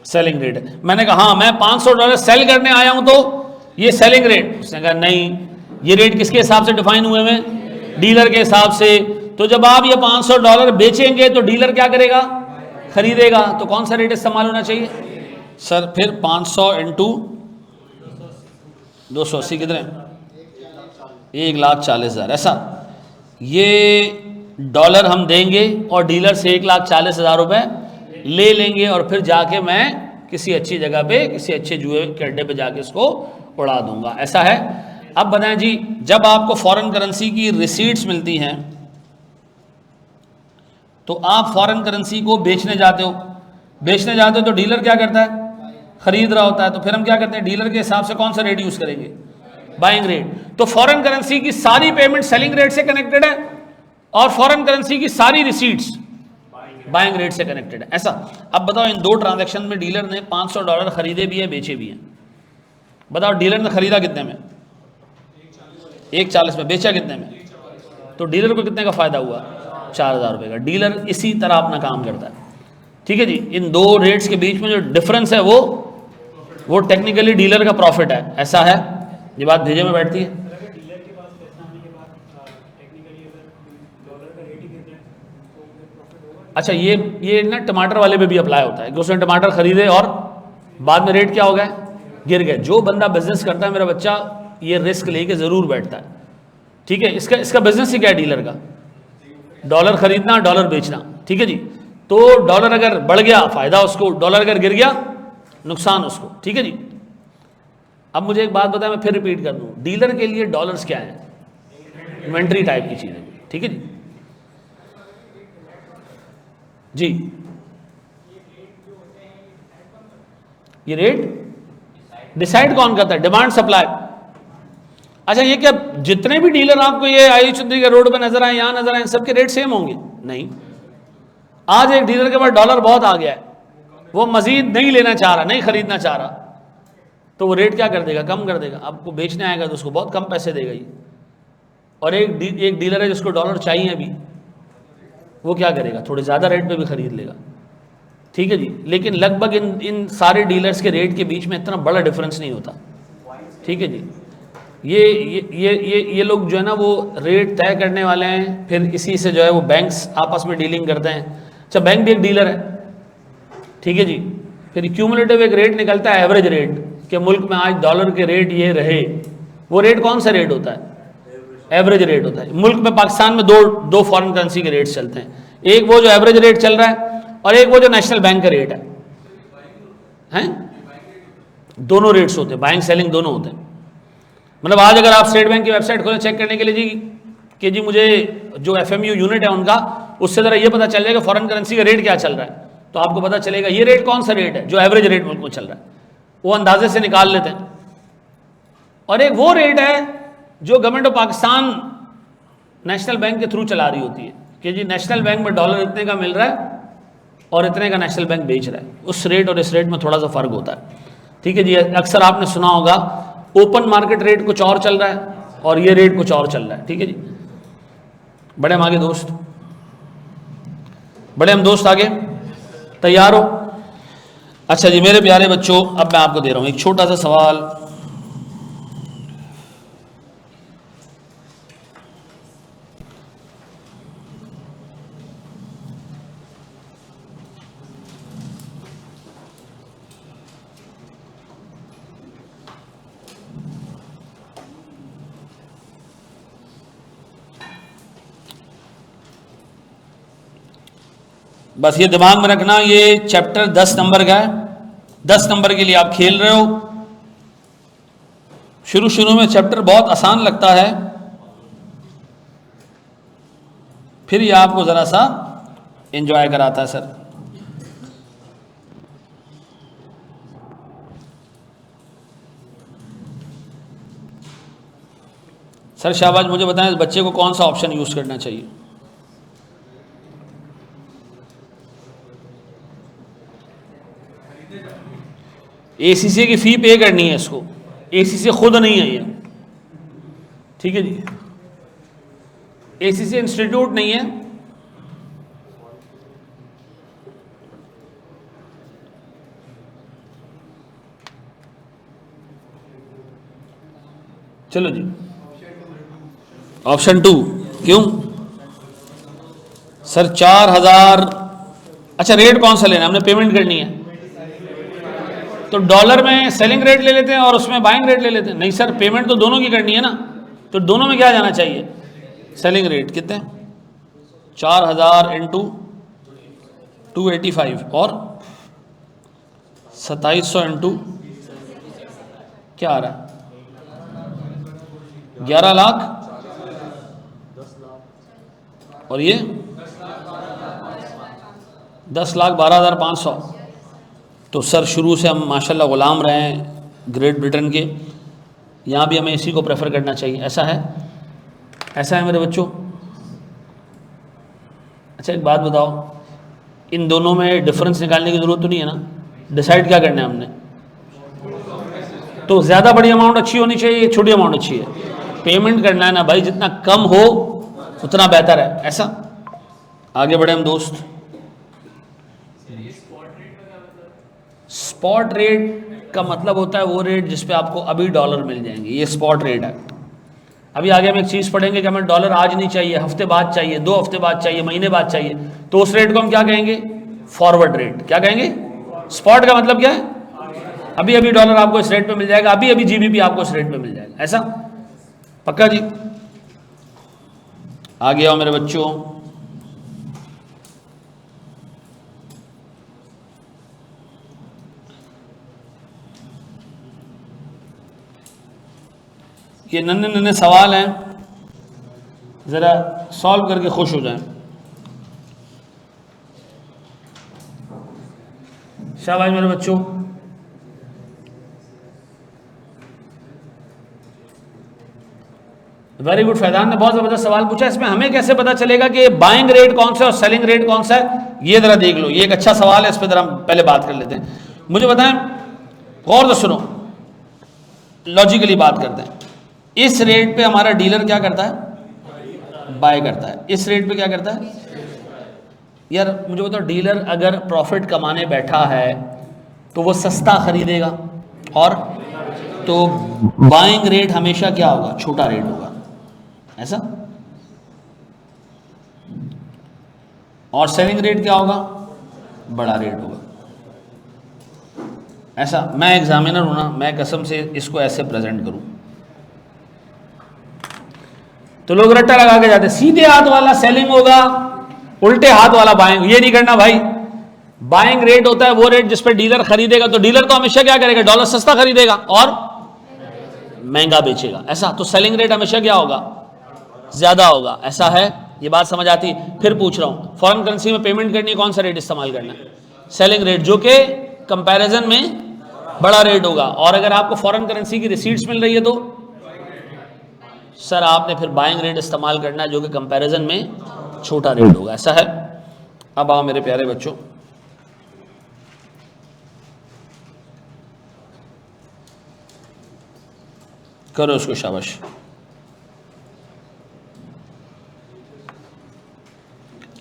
सेलिंग रेट है। मैंने कहा हाँ मैं $500 सेल करने आया हूँ तो ये सेलिंग रेट। उसने कहा नहीं, ये रेट किसके हिसाब से डिफाइन हुए हैं? डीलर के हिसाब से। तो जब आप ये $500 बेचेंगे तो डीलर क्या करेगा? खरीदेगा। तो कौन सा रेट इस्तेमाल होना चाहिए? सर फिर 500 इंटू 280 कितने? 1,40,000। ऐसा ये डॉलर हम देंगे और डीलर से 1,40,000 रुपये ले लेंगे और फिर जाके मैं किसी अच्छी जगह पे, किसी अच्छे जुए के अड्डे पे जाके इसको उड़ा दूंगा। ऐसा है। अब बताएं जी, जब आपको फॉरेन करेंसी की रिसीट्स मिलती हैं तो आप फॉरेन करेंसी को बेचने जाते हो तो डीलर क्या करता है? खरीद रहा होता है। तो फिर हम क्या करते हैं? डीलर के हिसाब से कौन सा रेट यूज करेंगे? Buying rate. तो फॉरेन करेंसी की सारी पेमेंट सेलिंग रेट से कनेक्टेड है और फॉरेन करेंसी की सारी रिसीट्स बाइंग रेट से कनेक्टेड है। ऐसा। अब बताओ इन दो ट्रांजैक्शन में डीलर ने $500 खरीदे भी है, बेचे भी हैं। बताओ डीलर ने खरीदा कितने में? 1,40 में। बेचा कितने में? तो डीलर को कितने का फायदा हुआ? 4,000 रुपये का। डीलर इसी तरह अपना काम करता है। ठीक है जी। इन दो रेट्स के बीच में जो डिफरेंस है वो टेक्निकली डीलर का प्रॉफिट है। ऐसा है, ये बात भेजे में बैठती है। अच्छा ये ना टमाटर वाले पे भी अप्लाई होता है कि उसने टमाटर खरीदे और बाद में रेट क्या हो गया? गिर गए। जो बंदा बिजनेस करता है मेरा बच्चा, ये रिस्क लेके ज़रूर बैठता है। ठीक है। इसका बिजनेस ही क्या है? डीलर का डॉलर खरीदना, डॉलर बेचना। ठीक है जी। तो डॉलर अगर बढ़ गया फायदा उसको, डॉलर अगर गिर गया नुकसान उसको। ठीक है जी। अब मुझे एक बात बताएं, मैं फिर रिपीट कर दूं, डीलर के लिए डॉलर्स क्या है? इन्वेंट्री टाइप की चीज़ें। ठीक है जी। जी ये रेट डिसाइड कौन करता है? Demand supply. अच्छा ये क्या जितने भी डीलर आपको ये आयुष चौधरी के रोड पे नजर आए, यहां नजर आए, सबके रेट सेम होंगे? नहीं। आज एक डीलर के पास डॉलर बहुत आ गया है, वो मजीद नहीं लेना चाह रहा, नहीं खरीदना चाह रहा, तो वो रेट क्या कर देगा? कम कर देगा। आपको बेचने आएगा तो उसको बहुत कम पैसे देगा। और एक डीलर है जिसको डॉलर चाहिए अभी, वो क्या करेगा? थोड़े ज़्यादा रेट पे भी ख़रीद लेगा, ठीक है जी। लेकिन लगभग इन सारे डीलर्स के रेट के बीच में इतना बड़ा डिफरेंस नहीं होता, ठीक है जी। ये लोग जो है ना वो रेट तय करने वाले हैं, फिर इसी से जो है वो बैंक्स आपस में डीलिंग करते हैं। अच्छा, बैंक भी एक डीलर है, ठीक है जी। फिर क्यूमुलेटिव एक रेट निकलता है, एवरेज रेट, कि मुल्क में आज डॉलर के रेट ये रहे। वो रेट कौन सा रेट होता है? एवरेज रेट होता है। मुल्क में पाकिस्तान में दो फॉरेन करेंसी के रेट्स चलते हैं, एक वो जो एवरेज रेट चल रहा है और एक वो जो नेशनल बैंक का रेट है, हैं? दोनों रेट्स होते हैं, बाइंग सेलिंग दोनों होते हैं। मतलब आज अगर आप स्टेट बैंक की वेबसाइट खोलें चेक करने के लिए जी कि जी मुझे जो FMU यूनिट है उनका, उससे ज़रा ये पता चल जाएगा फॉरेन करेंसी का रेट क्या चल रहा है, तो आपको पता चलेगा ये रेट कौन सा रेट है जो एवरेज रेट मुल्क में चल रहा है, वो अंदाजे से निकाल लेते हैं। और एक वो रेट है जो government of Pakistan national bank के थ्रू चला रही होती है कि जी नेशनल बैंक में डॉलर इतने का मिल रहा है और इतने का नेशनल बैंक बेच रहा है। उस रेट और इस रेट में थोड़ा सा फ़र्क होता है, ठीक है जी। अक्सर आपने सुना होगा ओपन मार्केट रेट कुछ और चल रहा है और ये रेट कुछ और चल रहा है, ठीक है जी। बड़े हम आगे दोस्त, बड़े हम दोस्त आगे तैयार हो? अच्छा जी मेरे प्यारे बच्चों, अब मैं आपको दे रहा हूं एक छोटा सा सवाल। बस ये दिमाग में रखना, ये चैप्टर 10 नंबर का है, 10 नंबर के लिए आप खेल रहे हो। शुरू में चैप्टर बहुत आसान लगता है, फिर ये आपको ज़रा सा एंजॉय कराता है। सर शाबाश, मुझे बताएं इस बच्चे को कौन सा ऑप्शन यूज़ करना चाहिए? ACCA की फ़ी पे करनी है इसको, ACCA खुद नहीं है ये, ठीक है जी। ACCA इंस्टीट्यूट नहीं है, चलो जी ऑप्शन 2। क्यों सर? 4000। अच्छा रेट कौन सा लेना है? हमने पेमेंट करनी है तो डॉलर में सेलिंग रेट ले लेते हैं और उसमें बाइंग रेट ले लेते हैं। नहीं सर, पेमेंट तो दोनों की करनी है ना, तो दोनों में क्या जाना चाहिए? Selling rate. कितने? 4000 इंटू 285 और 2700 इंटू क्या आ रहा है? 11 लाख और ये 10,12,500। तो सर शुरू से हम माशाल्लाह ग़ुलाम रहे हैं ग्रेट ब्रिटेन के, यहाँ भी हमें इसी को प्रेफर करना चाहिए। ऐसा है, ऐसा है मेरे बच्चों? अच्छा एक बात बताओ, इन दोनों में डिफरेंस निकालने की ज़रूरत तो नहीं है ना? डिसाइड क्या करना है हमने? तो ज़्यादा बड़ी अमाउंट अच्छी होनी चाहिए, छोटी अमाउंट अच्छी है? पेमेंट करना है ना भाई, जितना कम हो उतना बेहतर है। ऐसा आगे बढ़े हम दोस्त। स्पॉट रेट का मतलब होता है वो रेट जिस पे आपको अभी डॉलर मिल जाएंगे, ये स्पॉट रेट है। अभी आगे हम एक चीज़ पढ़ेंगे कि हमें डॉलर आज नहीं चाहिए, हफ्ते बाद चाहिए, 2 हफ्ते बाद चाहिए, महीने बाद चाहिए, तो उस रेट को हम क्या कहेंगे? Forward rate. क्या कहेंगे? स्पॉट का मतलब क्या है? अभी अभी डॉलर आपको इस रेट पे मिल जाएगा, अभी अभी GBP आपको इस रेट पे मिल जाएगा। ऐसा पक्का जी? आगे आओ मेरे बच्चों। ये नन्हे नन्हे सवाल हैं, ज़रा सॉल्व करके खुश हो जाएं। शाबाश मेरे बच्चों। Very good. फैजान ने बहुत ज़बरदस्त सवाल पूछा। इसमें हमें कैसे पता चलेगा कि बाइंग रेट कौन सा है और सेलिंग रेट कौन सा है? ये ज़रा देख लो, ये एक अच्छा सवाल है, इस पर ज़रा पहले बात कर लेते हैं। मुझे बताएं, गौर से सुनो, लॉजिकली बात करते हैं। इस रेट पे हमारा डीलर क्या करता है? बाय करता है, इस रेट पे क्या करता है? यार मुझे बताओ, डीलर अगर प्रॉफिट कमाने बैठा है तो वो सस्ता खरीदेगा, और तो बाइंग रेट हमेशा क्या होगा? छोटा रेट होगा, ऐसा। और सेलिंग रेट क्या होगा? बड़ा रेट होगा, ऐसा। मैं एग्जामिनर हूं ना, मैं कसम से इसको ऐसे प्रेजेंट करूं तो लोग रट्टा लगा के जाते, सीधे हाथ वाला सेलिंग होगा, उल्टे हाथ वाला बाइंग। ये नहीं करना भाई। बाइंग रेट होता है वो रेट जिस पे डीलर खरीदेगा, तो डीलर तो हमेशा क्या करेगा? डॉलर सस्ता खरीदेगा और महंगा बेचेगा, ऐसा। तो सेलिंग रेट हमेशा क्या होगा? ज्यादा होगा, ऐसा है। ये बात समझ आती? फिर पूछ रहा हूं, फॉरेन करेंसी में पेमेंट करनी है, कौन सा रेट इस्तेमाल करना है? सेलिंग रेट, जो कि कंपैरिजन में बड़ा रेट होगा। और अगर आपको फॉरेन करेंसी की रिसीट्स मिल रही है तो सर आपने फिर बाइंग रेट इस्तेमाल करना है, जो कि कंपैरिजन में छोटा रेट होगा, ऐसा है। अब आओ मेरे प्यारे बच्चों, करो उसको, शाबाश।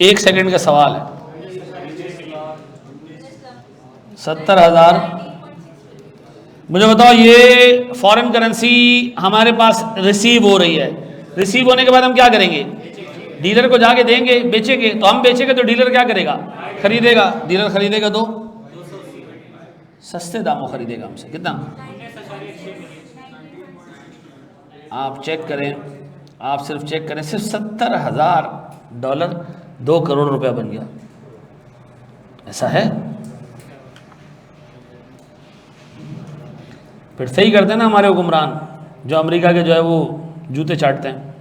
एक सेकंड का सवाल है। 70,000। मुझे बताओ, ये फॉरेन करेंसी हमारे पास रिसीव हो रही है, रिसीव होने के बाद हम क्या करेंगे? डीलर को जाके देंगे, बेचेंगे। तो हम बेचेंगे तो डीलर क्या करेगा? खरीदेगा। डीलर खरीदेगा तो सस्ते दामों खरीदेगा हमसे। कितना? आप चेक करें, आप सिर्फ चेक करें, सिर्फ $70,000 2 करोड़ रुपया बन गया, ऐसा है। फिर सही करते हैं ना हमारे हुक्मरान, जो अमेरिका के जो है वो जूते चाटते हैं,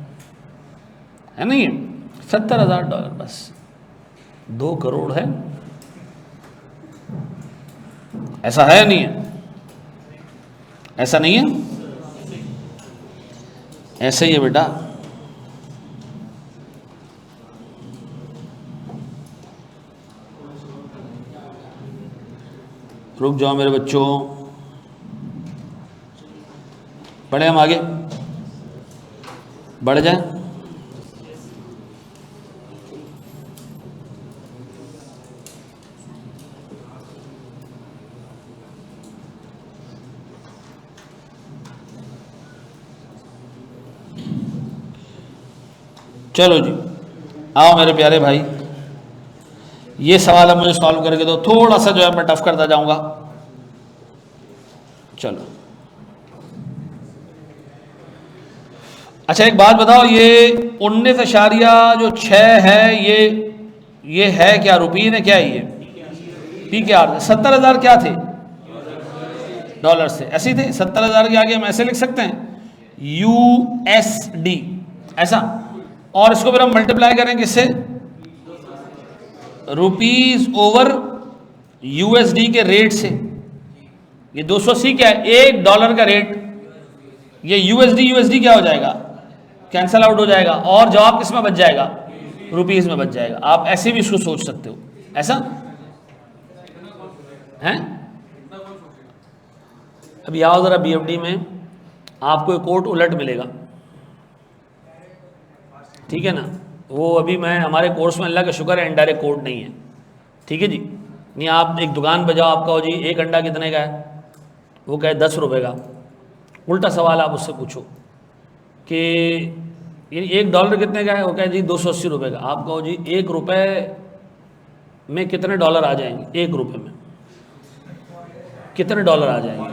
है नहीं? $70,000 बस 2 करोड़ है, ऐसा है या नहीं है? ऐसा नहीं है? ऐसे ही है बेटा। रुक जाओ मेरे बच्चों, बढ़े हम आगे, बढ़ जाए। चलो जी, आओ मेरे प्यारे भाई, ये सवाल अब मुझे सॉल्व करके दो। थोड़ा सा जो है मैं टफ करता जाऊंगा। चलो, अच्छा एक बात बताओ, ये 19.6 है, ये है क्या? रुपीज है क्या? ये पी के आर। 70,000 क्या थे? डॉलर से। ऐसे ही थे 70,000 के आगे हम ऐसे लिख सकते हैं, USD, ऐसा। और इसको फिर हम मल्टीप्लाई करें किससे? रुपीज ओवर USD के रेट से। ये 280 क्या है? $1 का रेट। ये USD क्या हो जाएगा? कैंसल आउट हो जाएगा, और जवाब किस में बच जाएगा? रुपीज में बच जाएगा। आप ऐसे भी इसको सोच सकते हो, ऐसा है। अभी आओ जरा, BFD में आपको एक कोट उलट मिलेगा, ठीक है ना? वो अभी मैं हमारे कोर्स में, अल्लाह का शुक्र है, इनडायरेक्ट कोड नहीं है, ठीक है जी। नहीं आप एक दुकान पर जाओ, आप कहो जी एक अंडा कितने का है, वो कहे 10 रुपये का। उल्टा सवाल आप उससे पूछो कि $1 कितने का है, वो कहे जी 280 रुपये का। आप कहो जी 1 रुपये में कितने डॉलर आ जाएंगे? 1 रुपये में कितने डॉलर आ जाएंगे?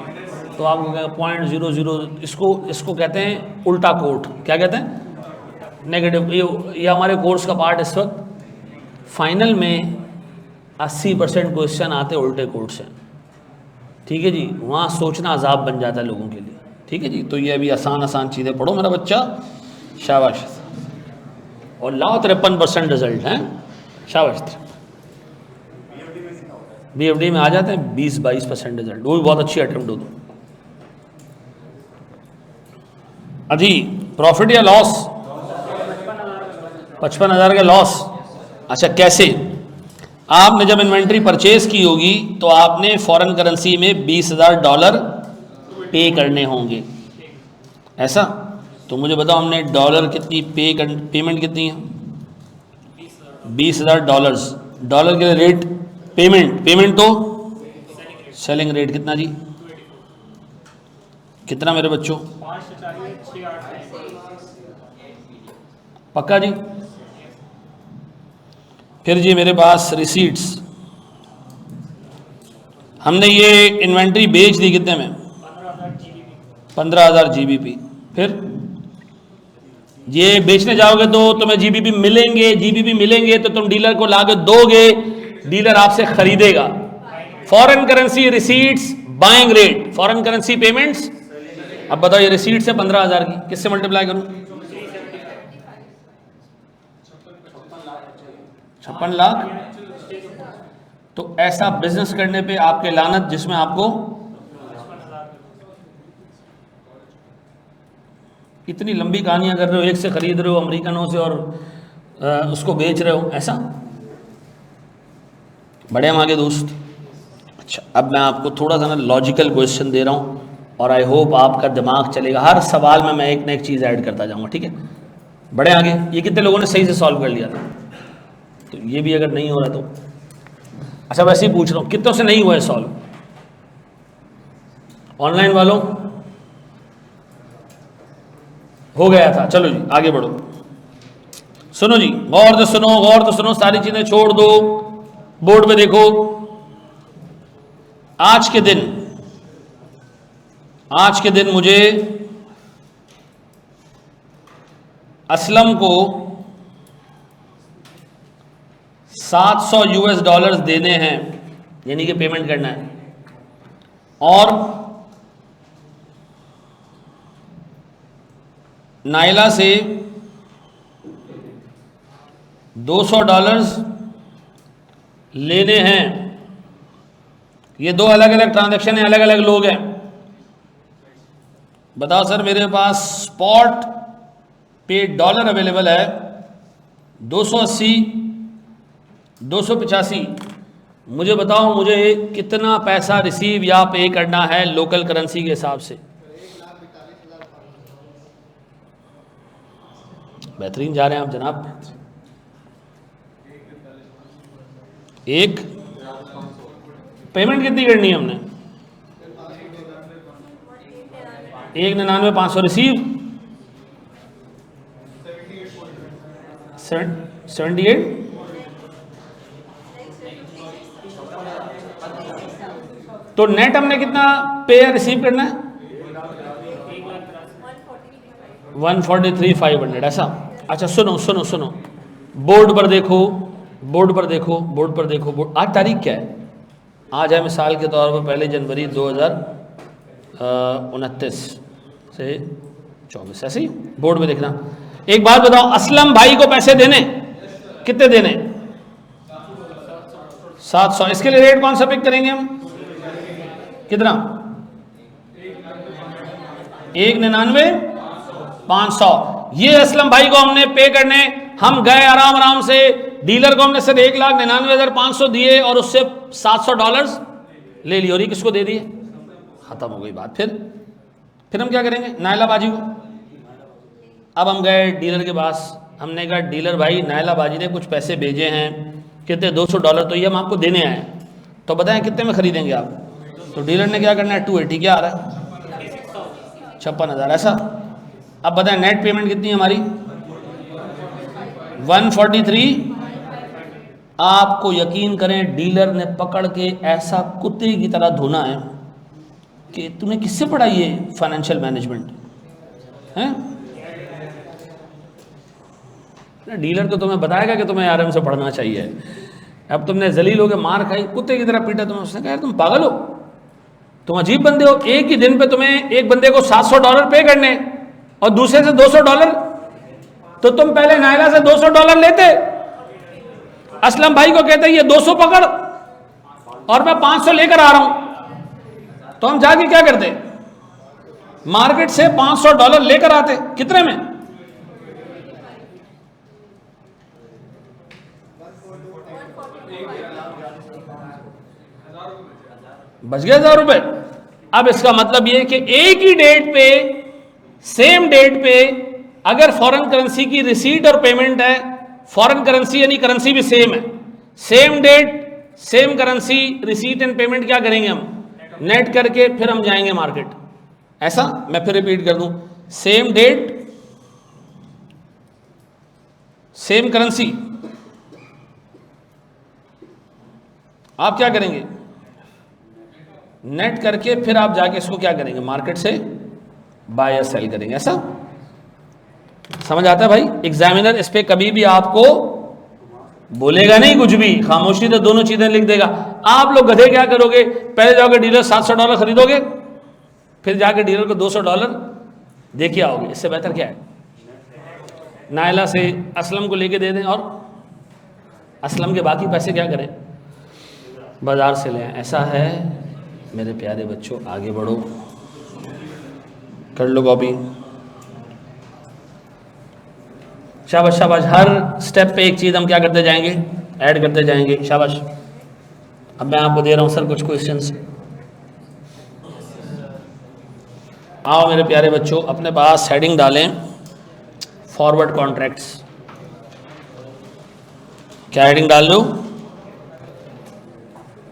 तो आप 0.00। इसको कहते हैं उल्टा कोट। क्या कहते हैं? नेगेटिव। ये हमारे कोर्स का पार्ट। इस वक्त फाइनल में 80% क्वेश्चन आते उल्टे कोट से, ठीक है जी। वहाँ सोचना अजाब बन जाता है लोगों के लिए, ठीक है जी। तो ये अभी आसान चीज़ें पढ़ो मेरा बच्चा, शाबाश। और लाओ 53% रिजल्ट हैं, शाबाश। BFD में आ जाते हैं 20-22% रिजल्ट, वो भी बहुत अच्छी अटेम्प्ट हो। अजी प्रॉफिट या लॉस? 55,000 का लॉस। अच्छा कैसे? आपने जब इन्वेंट्री परचेज की होगी तो आपने फॉरेन करेंसी में $20,000 पे करने होंगे, ऐसा। तो मुझे बताओ हमने डॉलर कितनी पेमेंट कितनी है? $20,000। डॉलर के रेट पेमेंट तो सेलिंग रेट कितना जी? कितना मेरे बच्चों? पक्का जी? फिर जी मेरे पास रिसीट्स, हमने ये इन्वेंट्री बेच दी कितने में? 15,000 GBP। फिर ये बेचने जाओगे तो तुम्हें GBP मिलेंगे तो तुम डीलर को लाके दोगे, डीलर आपसे खरीदेगा। Foreign currency receipts, buying rate, foreign currency payments. अब बताओ ये रिसीट्स है 15,000 की, किससे मल्टीप्लाई करूं? 56 लाख। तो ऐसा बिजनेस करने पे आपके लानत, जिसमें आपको इतनी लंबी कहानियां कर रहे हो, एक से खरीद रहे हो अमेरिकनों से और उसको बेच रहे हो, ऐसा बड़े हम आगे दोस्त। अच्छा, अब मैं आपको थोड़ा सा ना लॉजिकल क्वेश्चन दे रहा हूं और आई होप आपका दिमाग चलेगा। हर सवाल में मैं एक ना एक चीज़ ऐड करता जाऊंगा, ठीक है? बड़े आगे। ये कितने लोगों ने सही से सॉल्व कर लिया था? तो ये भी अगर नहीं हो रहा तो अच्छा, वैसे ही पूछ रहा हूँ, कितनों से नहीं हुआ है सॉल्व? ऑनलाइन वालों हो गया था। चलो जी आगे बढ़ो। सुनो जी, गौर से सुनो, सारी चीजें छोड़ दो, बोर्ड पे देखो। आज के दिन मुझे असलम को $700 देने हैं, यानी कि पेमेंट करना है, और नाइला से $200 लेने हैं। ये दो अलग अलग ट्रांजैक्शन है, अलग अलग लोग हैं। बताओ सर, मेरे पास स्पॉट पे डॉलर अवेलेबल है 280, 285। मुझे बताओ मुझे कितना पैसा रिसीव या पे करना है लोकल करेंसी के हिसाब से? बेहतरीन जा रहे हैं आप जनाब। एक पेमेंट कितनी करनी है हमने? 199,500 रिसीव, 78। तो नेट हमने कितना पे रिसीव करना है? 143,500। ऐसा? अच्छा सुनो, बोर्ड पर देखो। आज तारीख क्या है? आज है मिसाल के तौर पर 1 जनवरी 2029 से 24। ऐसे ही बोर्ड पे देखना। एक बात बताओ, असलम भाई को पैसे देने कितने देने? 700। इसके लिए रेट कौन सा पिक करेंगे हम? कितना? 199,500। ये असलम भाई को हमने पे करने, हम गए आराम से, डीलर को हमने सिर्फ 1,99,500 दिए और उससे $700 ले लिए, और ये किसको दे दिए? खत्म हो गई बात। फिर हम क्या करेंगे? नायला बाजी को। अब हम गए डीलर के पास, हमने कहा डीलर भाई, नायला बाजी ने कुछ पैसे भेजे हैं, कितने? $200, तो ये हम आपको देने आए हैं, तो बताएं कितने में खरीदेंगे आप? तो डीलर ने क्या करना है? 280 क्या आ रहा है? 56,000। ऐसा? अब बताएं नेट पेमेंट कितनी है हमारी? 143। आपको यकीन करें, डीलर ने पकड़ के ऐसा कुत्ते की तरह धोना है कि तूने किससे पढ़ा ये फाइनेंशियल मैनेजमेंट है? डीलर तो तुम्हें बताएगा कि तुम्हें आराम से पढ़ना चाहिए। अब तुमने जलील हो के मार खाई, कुत्ते की तरह पीटा तुम्हें। उसने कहा तुम पागल हो, तुम अजीब बंदे हो। एक ही दिन पे तुम्हें एक बंदे को $700 पे करने और दूसरे से $200, तो तुम पहले नायला से $200 लेते, असलम भाई को कहते ये 200 पकड़ और मैं 500 लेकर आ रहा हूं, तो हम जाके क्या करते? मार्केट से $500 लेकर आते। कितने में? बच गए $1,000। अब इसका मतलब यह कि एक ही डेट पे सेम डेट पे अगर फॉरेन करेंसी की रिसीट और पेमेंट है, फॉरेन करेंसी यानी करेंसी भी सेम है, same date same currency, receipt and payment क्या करेंगे हम, नेट करके फिर हम जाएंगे मार्केट। ऐसा मैं फिर रिपीट कर दूं, सेम डेट सेम करेंसी, आप क्या करेंगे, नेट करके फिर आप जाके इसको क्या करेंगे, मार्केट से बाय या सेल करेंगे। ऐसा समझ आता है भाई? एग्जामिनर इस पे कभी भी आपको बोलेगा नहीं कुछ भी, खामोशी तो दोनों चीजें लिख देगा। आप लोग गधे क्या करोगे, पहले जाओगे डीलर $700 खरीदोगे, फिर जाके डीलर को $200 दे के आओगे। इससे बेहतर क्या है, नायला से असलम को लेके दे दें और असलम के बाकी पैसे क्या करें, बाजार से लें। ऐसा है मेरे प्यारे बच्चों, आगे बढ़ो, कर लो कॉपी। शाबाश शाबाश, हर स्टेप पे एक चीज़ हम क्या करते जाएंगे, ऐड करते जाएंगे। शाबाश। अब मैं आपको दे रहा हूँ सर कुछ क्वेश्चंस। आओ मेरे प्यारे बच्चों, अपने पास हेडिंग डालें फॉरवर्ड कॉन्ट्रैक्ट्स। क्या हेडिंग डाल लो,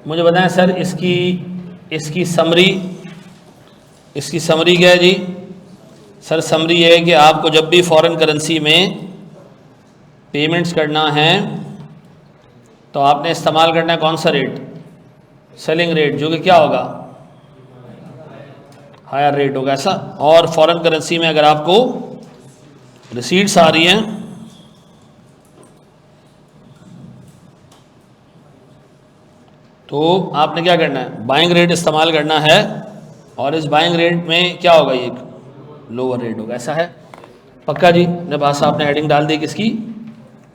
मुझे बताएं सर, इसकी समरी क्या है जी? सर समरी ये है कि आपको जब भी फॉरेन करेंसी में पेमेंट्स करना है तो आपने इस्तेमाल करना है कौन सा रेट, सेलिंग रेट, जो कि क्या होगा, हायर रेट होगा। ऐसा, और फॉरेन करेंसी में अगर आपको रिसीट्स आ रही हैं तो आपने क्या करना है, बाइंग रेट इस्तेमाल करना है, और इस बाइंग रेट में क्या होगा, ये लोअर रेट होगा। ऐसा है पक्का जी? मेरे पास आपने हेडिंग डाल दी किसकी,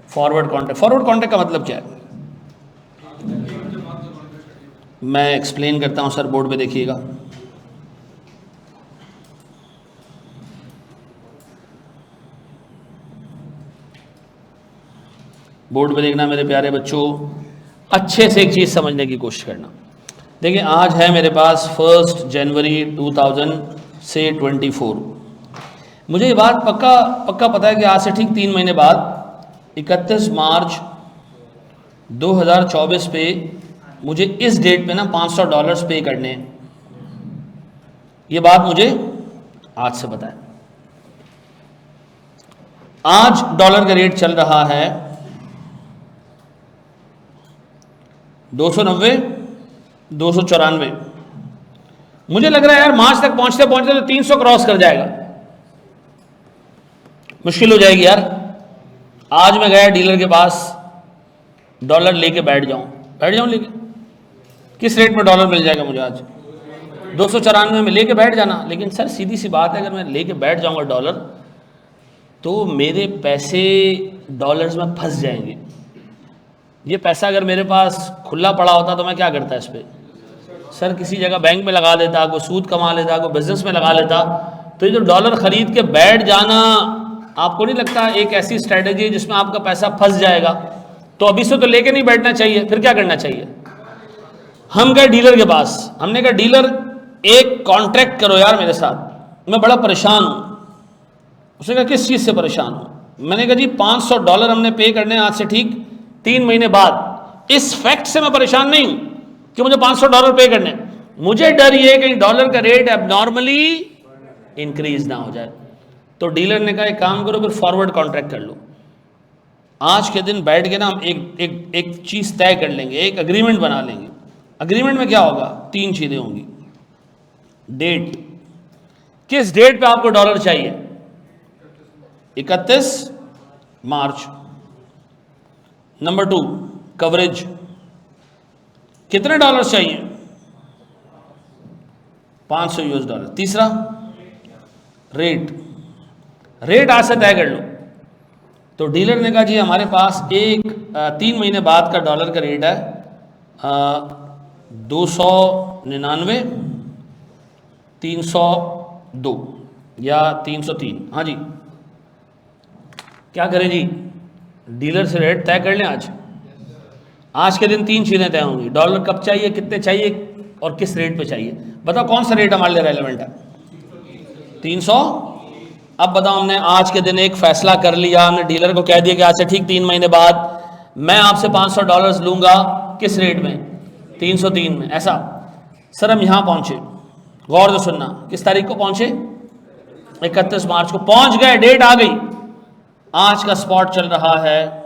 फॉरवर्ड कॉन्ट्रैक्ट। फॉरवर्ड कॉन्ट्रैक्ट का मतलब क्या है, मैं एक्सप्लेन करता हूं सर, बोर्ड पे देखिएगा। बोर्ड पे देखना मेरे प्यारे बच्चों, अच्छे से एक चीज़ समझने की कोशिश करना। देखिए आज है मेरे पास 1 जनवरी 2024। मुझे ये बात पक्का पता है कि आज से ठीक 3 महीने बाद 31 मार्च 2024 पे मुझे इस डेट पे ना $500 पे करने हैं। ये बात मुझे आज से पता है। आज डॉलर का रेट चल रहा है 290, 294। मुझे लग रहा है यार मार्च तक पहुंचते पहुंचते तो 300 क्रॉस कर जाएगा, मुश्किल हो जाएगी यार। आज मैं गया डीलर के पास, डॉलर लेके बैठ जाऊं लेके, किस रेट में डॉलर मिल जाएगा मुझे आज, 294 में लेके बैठ जाना। लेकिन सर सीधी सी बात है, अगर मैं लेके बैठ जाऊंगा डॉलर तो मेरे पैसे डॉलर्स में फंस जाएंगे। ये पैसा अगर मेरे पास खुला पड़ा होता तो मैं क्या करता इस पर, सर किसी जगह बैंक में लगा देता, कोई सूद कमा लेता, कोई बिजनेस में लगा लेता। तो ये जो डॉलर खरीद के बैठ जाना, आपको नहीं लगता एक ऐसी स्ट्रैटेजी है जिसमें आपका पैसा फंस जाएगा? तो अभी से तो लेके नहीं बैठना चाहिए, फिर क्या करना चाहिए? हम गए डीलर के पास, हमने कहा डीलर एक कॉन्ट्रैक्ट करो यार मेरे साथ, मैं बड़ा परेशान हूं। उसने कहा किस चीज़ से परेशान हूं? मैंने कहा जी $500 हमने पे करने आज से ठीक 3 महीने बाद। इस फैक्ट से मैं परेशान नहीं हूं कि मुझे $500 पे करने, मुझे डर ये कि डॉलर का रेट एबनॉर्मली इंक्रीज ना हो जाए। तो डीलर ने कहा एक काम करो, फिर फॉरवर्ड कॉन्ट्रैक्ट कर लो। आज के दिन बैठ के ना हम एक चीज़ तय कर लेंगे, एक अग्रीमेंट बना लेंगे। अग्रीमेंट में क्या होगा, 3 चीज़ें होंगी। डेट, किस डेट पे आपको डॉलर चाहिए, 31 मार्च। नंबर 2 कवरेज, कितने डॉलर चाहिए, $500। तीसरा रेट आज से तय कर लो। तो डीलर ने कहा जी हमारे पास 3 महीने बाद का डॉलर का रेट है 299, 302 या 303। हाँ जी, क्या करें जी, डीलर से रेट तय कर लें आज के दिन 3 चीज़ें तय होंगी। डॉलर कब चाहिए, कितने चाहिए और किस रेट पे चाहिए। बताओ कौन सा रेट हमारे लिए रेलेवेंट है? अब बताओ, हमने आज के दिन एक फैसला कर लिया, हमने डीलर को कह दिया कि आज से ठीक 3 महीने बाद मैं आपसे $500 लूंगा। किस रेट में? 303 में। ऐसा सर हम यहां पहुंचे, गौर से सुनना, किस तारीख को पहुंचे? 31 मार्च को पहुंच गए, डेट आ गई। आज का स्पॉट चल रहा है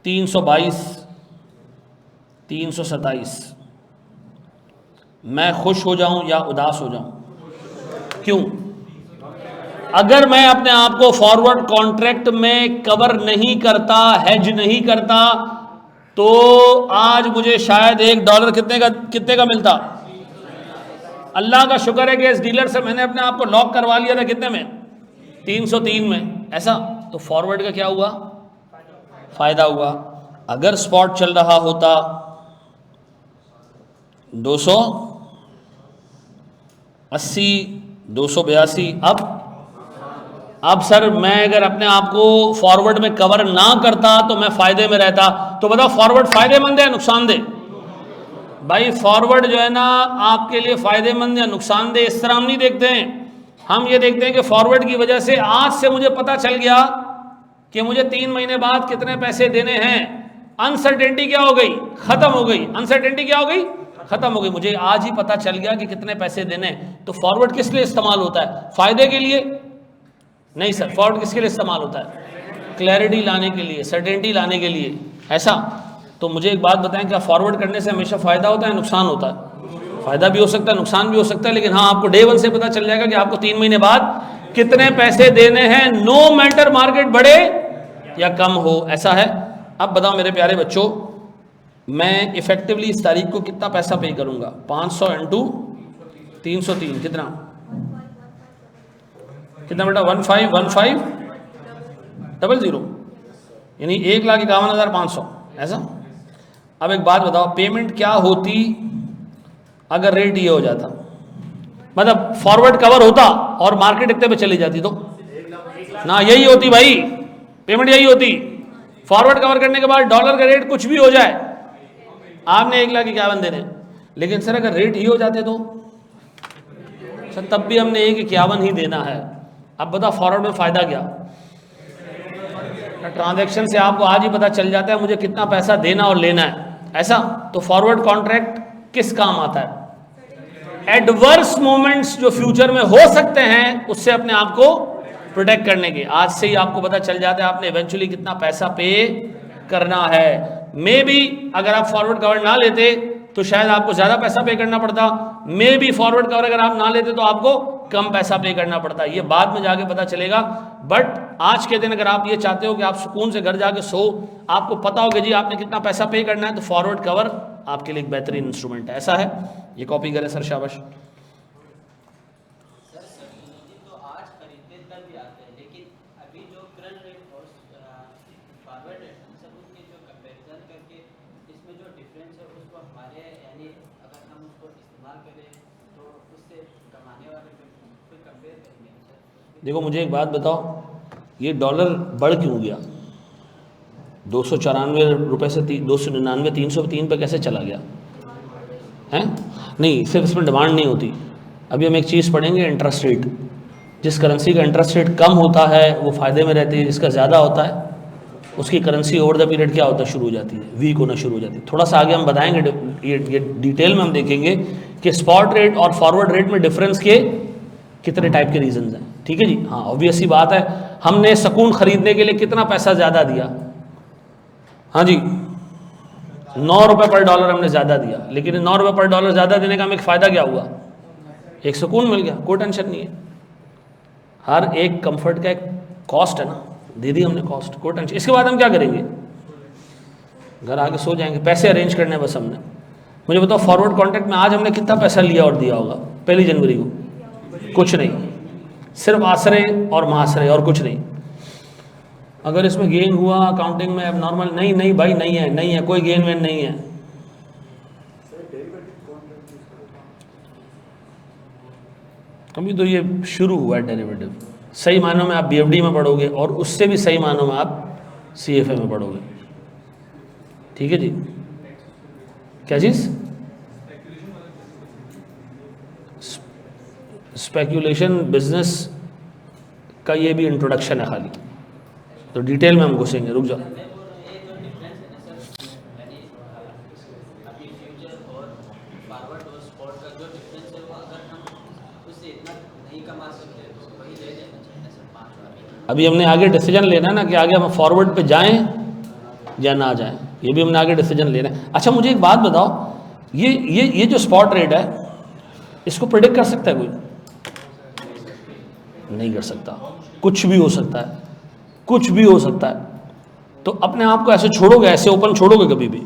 322, 327। मैं खुश हो जाऊं या उदास हो जाऊं? क्यों? अगर मैं अपने आप को फॉरवर्ड कॉन्ट्रैक्ट में कवर नहीं करता, हेज नहीं करता, तो आज मुझे शायद $1 कितने का मिलता? अल्लाह का शुक्र है कि इस डीलर से मैंने अपने आप को लॉक करवा लिया था। कितने में? 303 में। ऐसा तो फॉरवर्ड का क्या हुआ? फायदा हुआ। अगर स्पॉट चल रहा होता 280, 282, अब सर मैं अगर अपने आप को फॉरवर्ड में कवर ना करता तो मैं फायदे में रहता। तो बताओ फॉरवर्ड फायदेमंद है या नुकसानदेह? भाई फॉरवर्ड जो है ना आपके लिए फायदेमंद या नुकसानदेह, इस तरह हम नहीं देखते हैं। हम ये देखते हैं कि फॉरवर्ड की वजह से आज से मुझे पता चल गया कि मुझे 3 महीने बाद कितने पैसे देने हैं। अनसर्टेनिटी क्या हो गई? खत्म हो गई। अनसर्टेनिटी क्या हो गई? खत्म हो गई। मुझे आज ही पता चल गया कि कितने पैसे देने। तो फॉरवर्ड किस लिए इस्तेमाल होता है? फायदे के लिए नहीं सर। फॉरवर्ड किसके लिए इस्तेमाल होता है? क्लैरिटी लाने के लिए, सर्टेनिटी लाने के लिए। ऐसा तो मुझे एक बात बताएं, क्या फॉरवर्ड करने से हमेशा फायदा होता है, नुकसान होता है? फायदा भी हो सकता है, नुकसान भी हो सकता है, लेकिन हाँ आपको डे 1 से पता चल जाएगा कि आपको 3 महीने बाद कितने पैसे देने हैं, नो मैटर मार्केट बढ़े या कम हो। ऐसा है। अब बताओ मेरे प्यारे बच्चों, मैं इफेक्टिवली इस तारीख को कितना पैसा पे करूंगा? 500 इंटू 303 कितना बेटा? 151500, यानी 1,51,500। ऐसा। अब एक बात बताओ, पेमेंट क्या होती अगर रेट ये हो जाता, मतलब फॉरवर्ड कवर होता और मार्केट इतने पे चली जाती? तो ना यही होती भाई, पेमेंट यही होती। फॉरवर्ड कवर करने के बाद डॉलर का रेट कुछ भी हो जाए, आपने 1,51,000 देने, लेकिन सर अगर रेट ही हो जाते तो सर तब भी हमने 1,51 ही देना है। अब बताओ फॉरवर्ड में फायदा क्या? ट्रांजैक्शन से आपको आज ही पता चल जाता है मुझे कितना पैसा देना और लेना है। ऐसा तो फॉरवर्ड कॉन्ट्रैक्ट किस काम आता है? एडवर्स मोमेंट्स जो फ्यूचर में हो सकते हैं उससे अपने आप को प्रोटेक्ट करने के। आज से ही आपको पता चल जाता है आपने इवेंचुअली कितना पैसा पे करना है। मे बी अगर आप फॉरवर्ड कवर ना लेते तो शायद आपको ज्यादा पैसा पे करना पड़ता। मे बी फॉरवर्ड कवर अगर आप ना लेते तो आपको कम पैसा पे करना पड़ता। ये बाद में जाके पता चलेगा। बट आज के दिन अगर आप ये चाहते हो कि आप सुकून से घर जाके सो, आपको पता हो कि जी आपने कितना पैसा पे करना है, तो फॉरवर्ड कवर आपके लिए एक बेहतरीन इंस्ट्रूमेंट है। ऐसा है। ये कॉपी करें सर, शाबाश। देखो मुझे एक बात बताओ, ये डॉलर बढ़ क्यों गया? 294 रुपये से 299, 303 पे कैसे चला गया है? नहीं, सिर्फ इसमें डिमांड नहीं होती। अभी हम एक चीज़ पढ़ेंगे, इंटरेस्ट रेट। जिस करेंसी का इंटरेस्ट रेट कम होता है वो फ़ायदे में रहती है, जिसका ज़्यादा होता है उसकी करेंसी ओवर द पीरियड क्या होता है? शुरू हो जाती है, वीक होना शुरू हो जाती है। थोड़ा सा आगे हम बताएंगे, ये डिटेल में हम देखेंगे कि स्पॉट रेट और फॉरवर्ड रेट में डिफरेंस के कितने टाइप के रीजंस हैं। ठीक है जी। हाँ, ऑब्वियस सी बात है, हमने सुकून खरीदने के लिए कितना पैसा ज़्यादा दिया? हाँ जी, 9 रुपये पर डॉलर हमने ज़्यादा दिया, लेकिन 9 रुपये पर डॉलर ज़्यादा देने का हमें एक फ़ायदा क्या हुआ? एक सुकून मिल गया, कोई टेंशन नहीं है। हर एक कंफर्ट का एक कॉस्ट है ना, दे दी हमने कॉस्ट, कोई टेंशन। इसके बाद हम क्या करेंगे? घर आके सो जाएंगे, पैसे अरेंज करने हैं बस हमने। मुझे बताओ फॉरवर्ड कॉन्ट्रैक्ट में आज हमने कितना पैसा लिया और दिया होगा 1 जनवरी को? कुछ नहीं, सिर्फ आसरे और महासरे और कुछ नहीं। अगर इसमें गेन हुआ अकाउंटिंग में अब नॉर्मल, नहीं भाई, नहीं है, कोई गेन वेन नहीं है। अभी तो ये शुरू हुआ है डेरिवेटिव। सही मानों में आप बीएफडी में पढ़ोगे और उससे भी सही मानों में आप सीएफए में पढ़ोगे। ठीक है जी। क्या चीज़? स्पेक्यूलेशन बिजनेस का ये भी इंट्रोडक्शन है खाली, तो डिटेल में हम घुसेंगे, रुक जाओ। अभी हमने आगे डिसीजन लेना है ना कि आगे हम फॉरवर्ड पे जाएं या ना जाएं, ये भी हमने आगे डिसीजन लेना है। अच्छा मुझे एक बात बताओ, ये जो स्पॉट रेट है इसको प्रेडिक्ट कर सकता है कोई? नहीं कर सकता, कुछ भी हो सकता है, कुछ भी हो सकता है। तो अपने आप को ऐसे छोड़ोगे, ऐसे ओपन छोड़ोगे कभी भी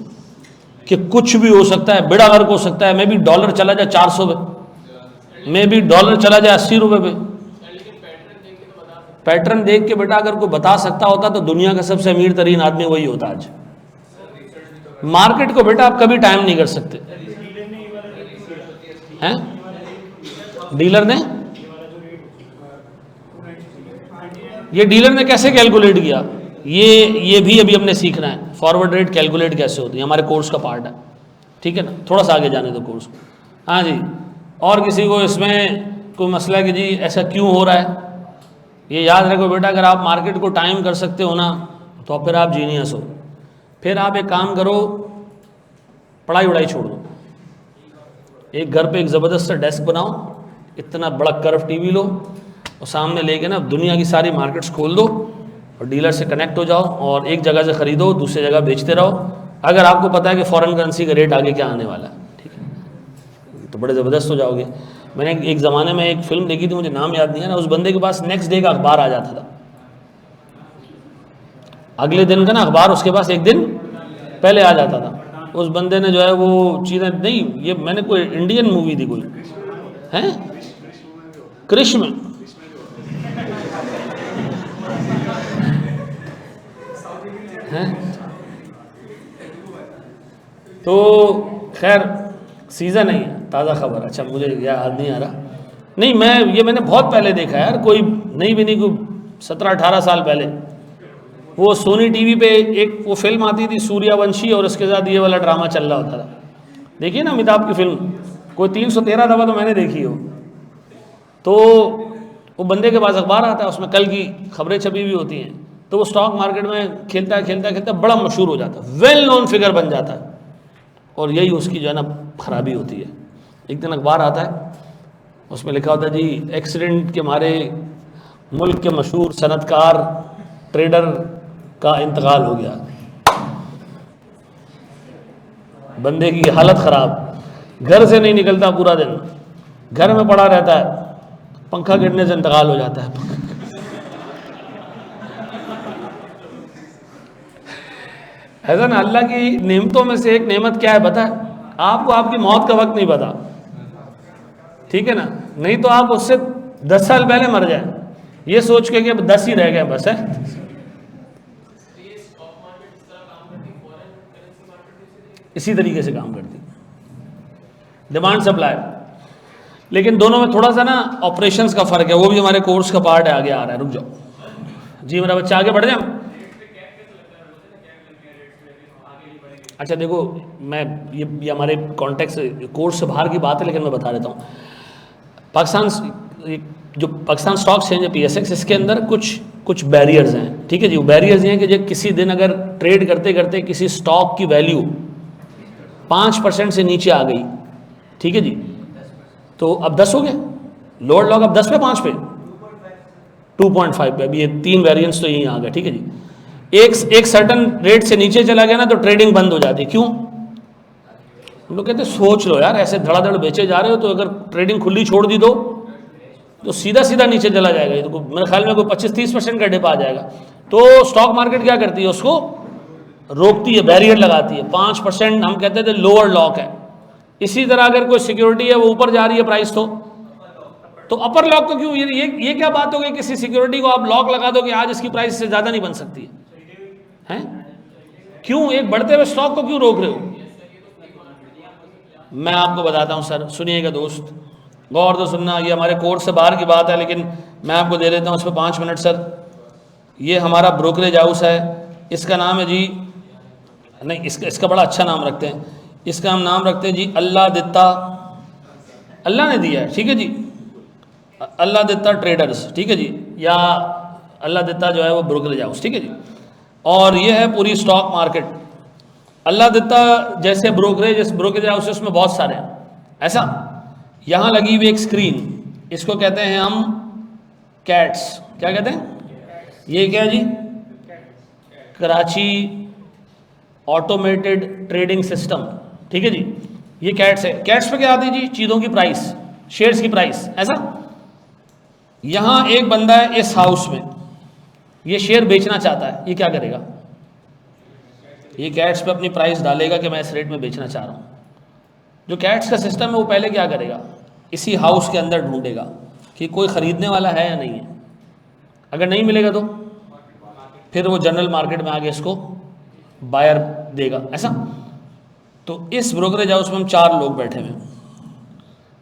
कि कुछ भी हो सकता है, बेड़ा गर्क हो सकता है। मैं भी डॉलर चला जाए 400 पे, मैं भी डॉलर चला जाए 80 रुपए पे। पैटर्न देख के बेटा अगर कोई बता सकता होता तो दुनिया का सबसे अमीर तरीन आदमी वही होता आज। मार्केट को बेटा आप कभी टाइम नहीं कर सकते हैं। डीलर ने, ये डीलर ने कैसे कैलकुलेट किया, ये भी अभी हमने सीखना है। फॉरवर्ड रेट कैलकुलेट कैसे होती है, हमारे कोर्स का पार्ट है, ठीक है ना। थोड़ा सा आगे जाने दो कोर्स को। हाँ जी, और किसी को इसमें कोई मसला है कि जी ऐसा क्यों हो रहा है? ये याद रखो बेटा, अगर आप मार्केट को टाइम कर सकते हो ना तो फिर आप जीनियस हो। फिर आप एक काम करो, पढ़ाई वढ़ाई छोड़ दो, एक घर पे एक ज़बरदस्त सा डेस्क बनाओ, इतना बड़ा कर्व टीवी लो और सामने लेके ना दुनिया की सारी मार्केट्स खोल दो और डीलर से कनेक्ट हो जाओ और एक जगह से ख़रीदो, दूसरी जगह बेचते रहो। अगर आपको पता है कि फ़ॉरेन करेंसी का रेट आगे क्या आने वाला है, ठीक है, तो बड़े ज़बरदस्त हो जाओगे। मैंने एक ज़माने में एक फ़िल्म देखी थी, मुझे नाम याद नहीं है ना, उस बंदे के पास नेक्स्ट डे का अखबार आ जाता था, अगले दिन का ना अखबार उसके पास एक दिन पहले आ जाता था। उस बंदे ने जो है वो चीज़ें, नहीं ये मैंने कोई इंडियन मूवी थी कोई, हैं क्रिश में, हैं तो खैर सीज़न नहीं है, ताज़ा खबर। अच्छा मुझे याद नहीं आ रहा, नहीं मैंने बहुत पहले देखा है यार, कोई नहीं भी नहीं, कोई 17-18 साल पहले। वो सोनी टीवी पे एक वो फिल्म आती थी सूर्यवंशी, और उसके साथ ये वाला ड्रामा चल रहा होता था। देखिए ना अमिताभ की फिल्म, कोई 313 दफ़ा तो मैंने देखी हो। तो वो बंदे के पास अखबार आता है, उसमें कल की खबरें छपी हुई होती हैं, तो वो स्टॉक मार्केट में खेलता बड़ा मशहूर हो जाता है, वेल नोन फिगर बन जाता है, और यही उसकी जो है ना खराबी होती है। एक दिन अखबार आता है, उसमें लिखा होता है जी एक्सीडेंट के मारे मुल्क के मशहूर सनतकार ट्रेडर का इंतकाल हो गया। बंदे की हालत ख़राब, घर से नहीं निकलता पूरा दिन, घर में पड़ा रहता है, पंखा गिरने से इंतकाल हो जाता है। ऐसा ना, अल्लाह की नेमतों में से एक नेमत क्या है पता है आपको? आपकी मौत का वक्त नहीं पता, ठीक है ना। नहीं तो आप उससे 10 साल पहले मर जाए, ये सोच के कि अब 10 ही रह गए बस है। इसी तरीके से काम करती, डिमांड सप्लाई। लेकिन दोनों में थोड़ा सा ना ऑपरेशंस का फ़र्क है, वो भी हमारे कोर्स का पार्ट है, आगे आ रहा है, रुक जाओ जी मेरा बच्चा, आगे बढ़ जाए। अच्छा देखो, मैं ये हमारे कॉन्टेक्स्ट कोर्स से बाहर की बात है, लेकिन मैं बता देता हूँ। पाकिस्तान जो पाकिस्तान स्टॉक एक्सचेंज है PSX, इसके अंदर कुछ बैरियर्स हैं, ठीक है जी। वो बैरियर्स हैं कि जब किसी दिन अगर ट्रेड करते करते किसी स्टॉक की वैल्यू 5% से नीचे आ गई, ठीक है जी, तो अब 10 हो गया, लोअर लॉक अब 10 पे 5 पे 2.5 पे, अभी ये 3 वेरिएंट्स तो यहीं आ गए, ठीक है जी। एक सर्टन रेट से नीचे चला गया ना तो ट्रेडिंग बंद हो जाती। क्यों? हम लोग कहते सोच लो यार, ऐसे धड़ाधड़ बेचे जा रहे हो, तो अगर ट्रेडिंग खुली छोड़ दी दो तो सीधा सीधा नीचे चला जाएगा। ये तो मेरे ख्याल में कोई 25-30% का डिप आ जाएगा। तो स्टॉक मार्केट क्या करती है, उसको रोकती है, बैरियर लगाती है। 5% हम कहते थे लोअर लॉक है। इसी तरह अगर कोई सिक्योरिटी है वो ऊपर जा रही है प्राइस, तो अपर लॉक को क्यों, ये क्या बात हो गई? किसी सिक्योरिटी को आप लॉक लगा दो कि आज इसकी प्राइस से ज़्यादा नहीं बन सकती है? क्यों एक बढ़ते हुए स्टॉक को क्यों रोक रहे हो? मैं आपको बताता हूं सर, सुनिएगा दोस्त, गौर तो सुनना। ये हमारे कोर्स से बाहर की बात है, लेकिन मैं आपको दे देता हूं इस पर 5 मिनट सर। ये हमारा ब्रोकरेज हाउस है, इसका नाम है जी, नहीं इसका बड़ा अच्छा नाम रखते हैं, इसका हम नाम रखते हैं जी अल्लाह दिता, अल्लाह ने दिया है, ठीक है जी। अल्लाह दित्ता ट्रेडर्स, ठीक है जी, या अल्लाह दित्ता जो है वो ब्रोकरेज हाउस, ठीक है जी, और ये है पूरी स्टॉक मार्केट। अल्लाह दित्ता जैसे ब्रोकरेज, इस ब्रोकरेज हाउसेस में बहुत सारे हैं ऐसा। यहाँ लगी हुई एक स्क्रीन, इसको कहते हैं हम कैट्स। क्या कहते हैं? ये क्या जी? कराची ऑटोमेटेड ट्रेडिंग सिस्टम, ठीक है जी, ये कैट्स है। कैट्स पे क्या आती है जी? चीज़ों की प्राइस, शेयर्स की प्राइस, ऐसा। यहाँ एक बंदा है इस हाउस में, ये शेयर बेचना चाहता है, ये क्या करेगा? ये कैट्स पे अपनी प्राइस डालेगा कि मैं इस रेट में बेचना चाह रहा हूँ। जो कैट्स का सिस्टम है वो पहले क्या करेगा? इसी हाउस के अंदर ढूंढेगा कि कोई ख़रीदने वाला है या नहीं है। अगर नहीं मिलेगा तो फिर वो जनरल मार्केट में आगे इसको बायर देगा, ऐसा। तो इस ब्रोकरेज हाउस में हम 4 लोग बैठे हुए हैं।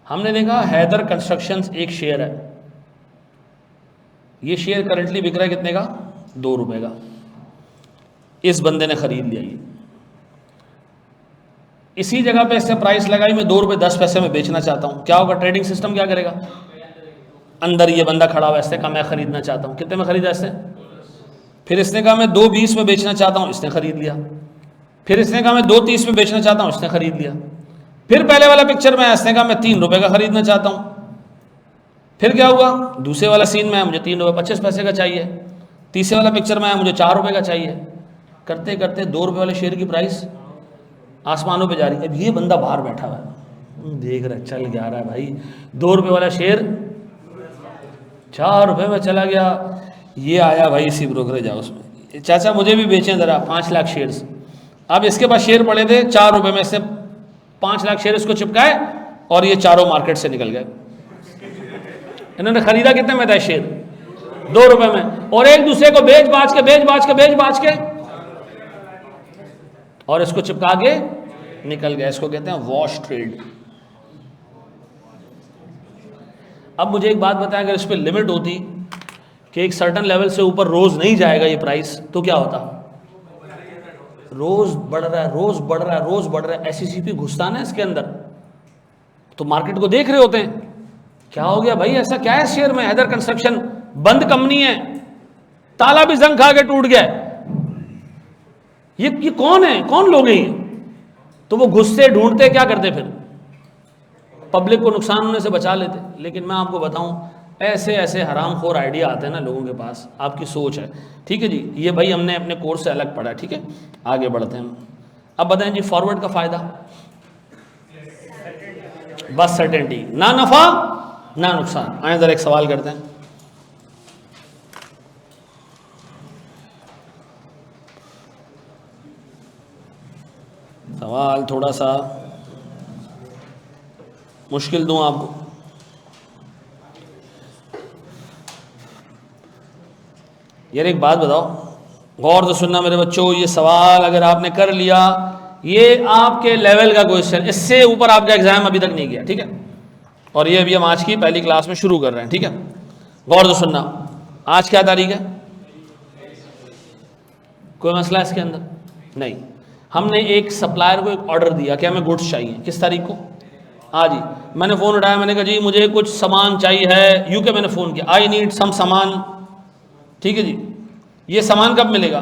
हमने देखा हैदर कंस्ट्रक्शंस एक शेयर है, ये शेयर करंटली बिक रहा है कितने का? 2 रुपये का। इस बंदे ने खरीद लिया ये, इसी जगह पे इससे प्राइस लगाई, मैं 2 रुपये 10 पैसे में बेचना चाहता हूँ। क्या होगा? ट्रेडिंग सिस्टम क्या करेगा? अंदर ये बंदा खड़ा हुआ, इसने कहा मैं खरीदना चाहता हूँ। कितने में खरीदा इसने? फिर इसने कहा मैं 2.20 में बेचना चाहता हूँ, इसने खरीद लिया। फिर इसने कहा मैं 2.30 में बेचना चाहता हूँ, इसने खरीद लिया। फिर पहले वाला पिक्चर में इसने कहा मैं 3 रुपये का खरीदना चाहता हूँ। फिर क्या हुआ? दूसरे वाला सीन में मुझे 3 रुपये 25 पैसे का चाहिए। तीसरे वाला पिक्चर में मुझे 4 रुपये का चाहिए। करते करते 2 रुपये वाले शेयर की प्राइस आसमानों पे जा रही है। अब ये बंदा बाहर बैठा हुआ है, देख रहा है, चल जा रहा है भाई, 2 रुपये वाला शेयर 4 रुपये में चला गया। ये आया भाई इसी ब्रोकरेज हाउस में, चाचा मुझे भी बेचें ज़रा 5 लाख शेयर्स। अब इसके पास शेयर पड़े थे 4 रुपये में, इसने 5 लाख शेयर इसको चिपकाए और ये चारों मार्केट से निकल गए। इन्होंने खरीदा कितने में था शेयर? 2 रुपये में, और एक दूसरे को बेच बाच के और इसको चिपका के निकल गया। इसको कहते हैं वॉश ट्रेड। अब मुझे एक बात बताएं, अगर इस पर लिमिट होती कि एक सर्टन लेवल से ऊपर रोज नहीं जाएगा ये प्राइस, तो क्या होता? रोज बढ़ रहा है, रोज बढ़ रहा है, रोज बढ़ रहा है, एससीसीपी घुसता ना इसके अंदर, तो मार्केट को देख रहे होते हैं क्या हो गया भाई, ऐसा क्या है शेयर में? हैदर कंस्ट्रक्शन बंद कंपनी है, ताला भी जंग खा के टूट गया, ये कौन है, कौन लोग हैं ये? तो वो घुसते ढूंढते क्या करते, फिर पब्लिक को नुकसान होने से बचा लेते। लेकिन मैं आपको बताऊं, ऐसे ऐसे हरामखोर आइडिया आते हैं ना लोगों के पास, आपकी सोच है, ठीक है जी। ये भाई हमने अपने कोर्स से अलग पढ़ा है, ठीक है। आगे बढ़ते हैं। अब बताएं जी, फॉरवर्ड का फायदा, बस सर्टेनिटी, ना नफा ना नुकसान। आए जरा एक सवाल करते हैं। सवाल थोड़ा सा मुश्किल दूं आपको। यार एक बात बताओ, गौर से सुनना मेरे बच्चों, ये सवाल अगर आपने कर लिया, ये आपके लेवल का क्वेश्चन, इससे ऊपर आपका एग्जाम अभी तक नहीं गया, ठीक है। और ये अभी हम आज की पहली क्लास में शुरू कर रहे हैं, ठीक है। गौर से सुनना, आज क्या तारीख है? कोई मसला इसके अंदर नहीं। हमने एक सप्लायर को एक ऑर्डर दिया कि हमें गुड्स चाहिए, किस तारीख को? आज ही। मैंने फ़ोन उठाया, मैंने कहा जी मुझे कुछ सामान चाहिए है, यूके मैंने फ़ोन किया, आई नीड सम सामान, ठीक है जी। ये सामान कब मिलेगा?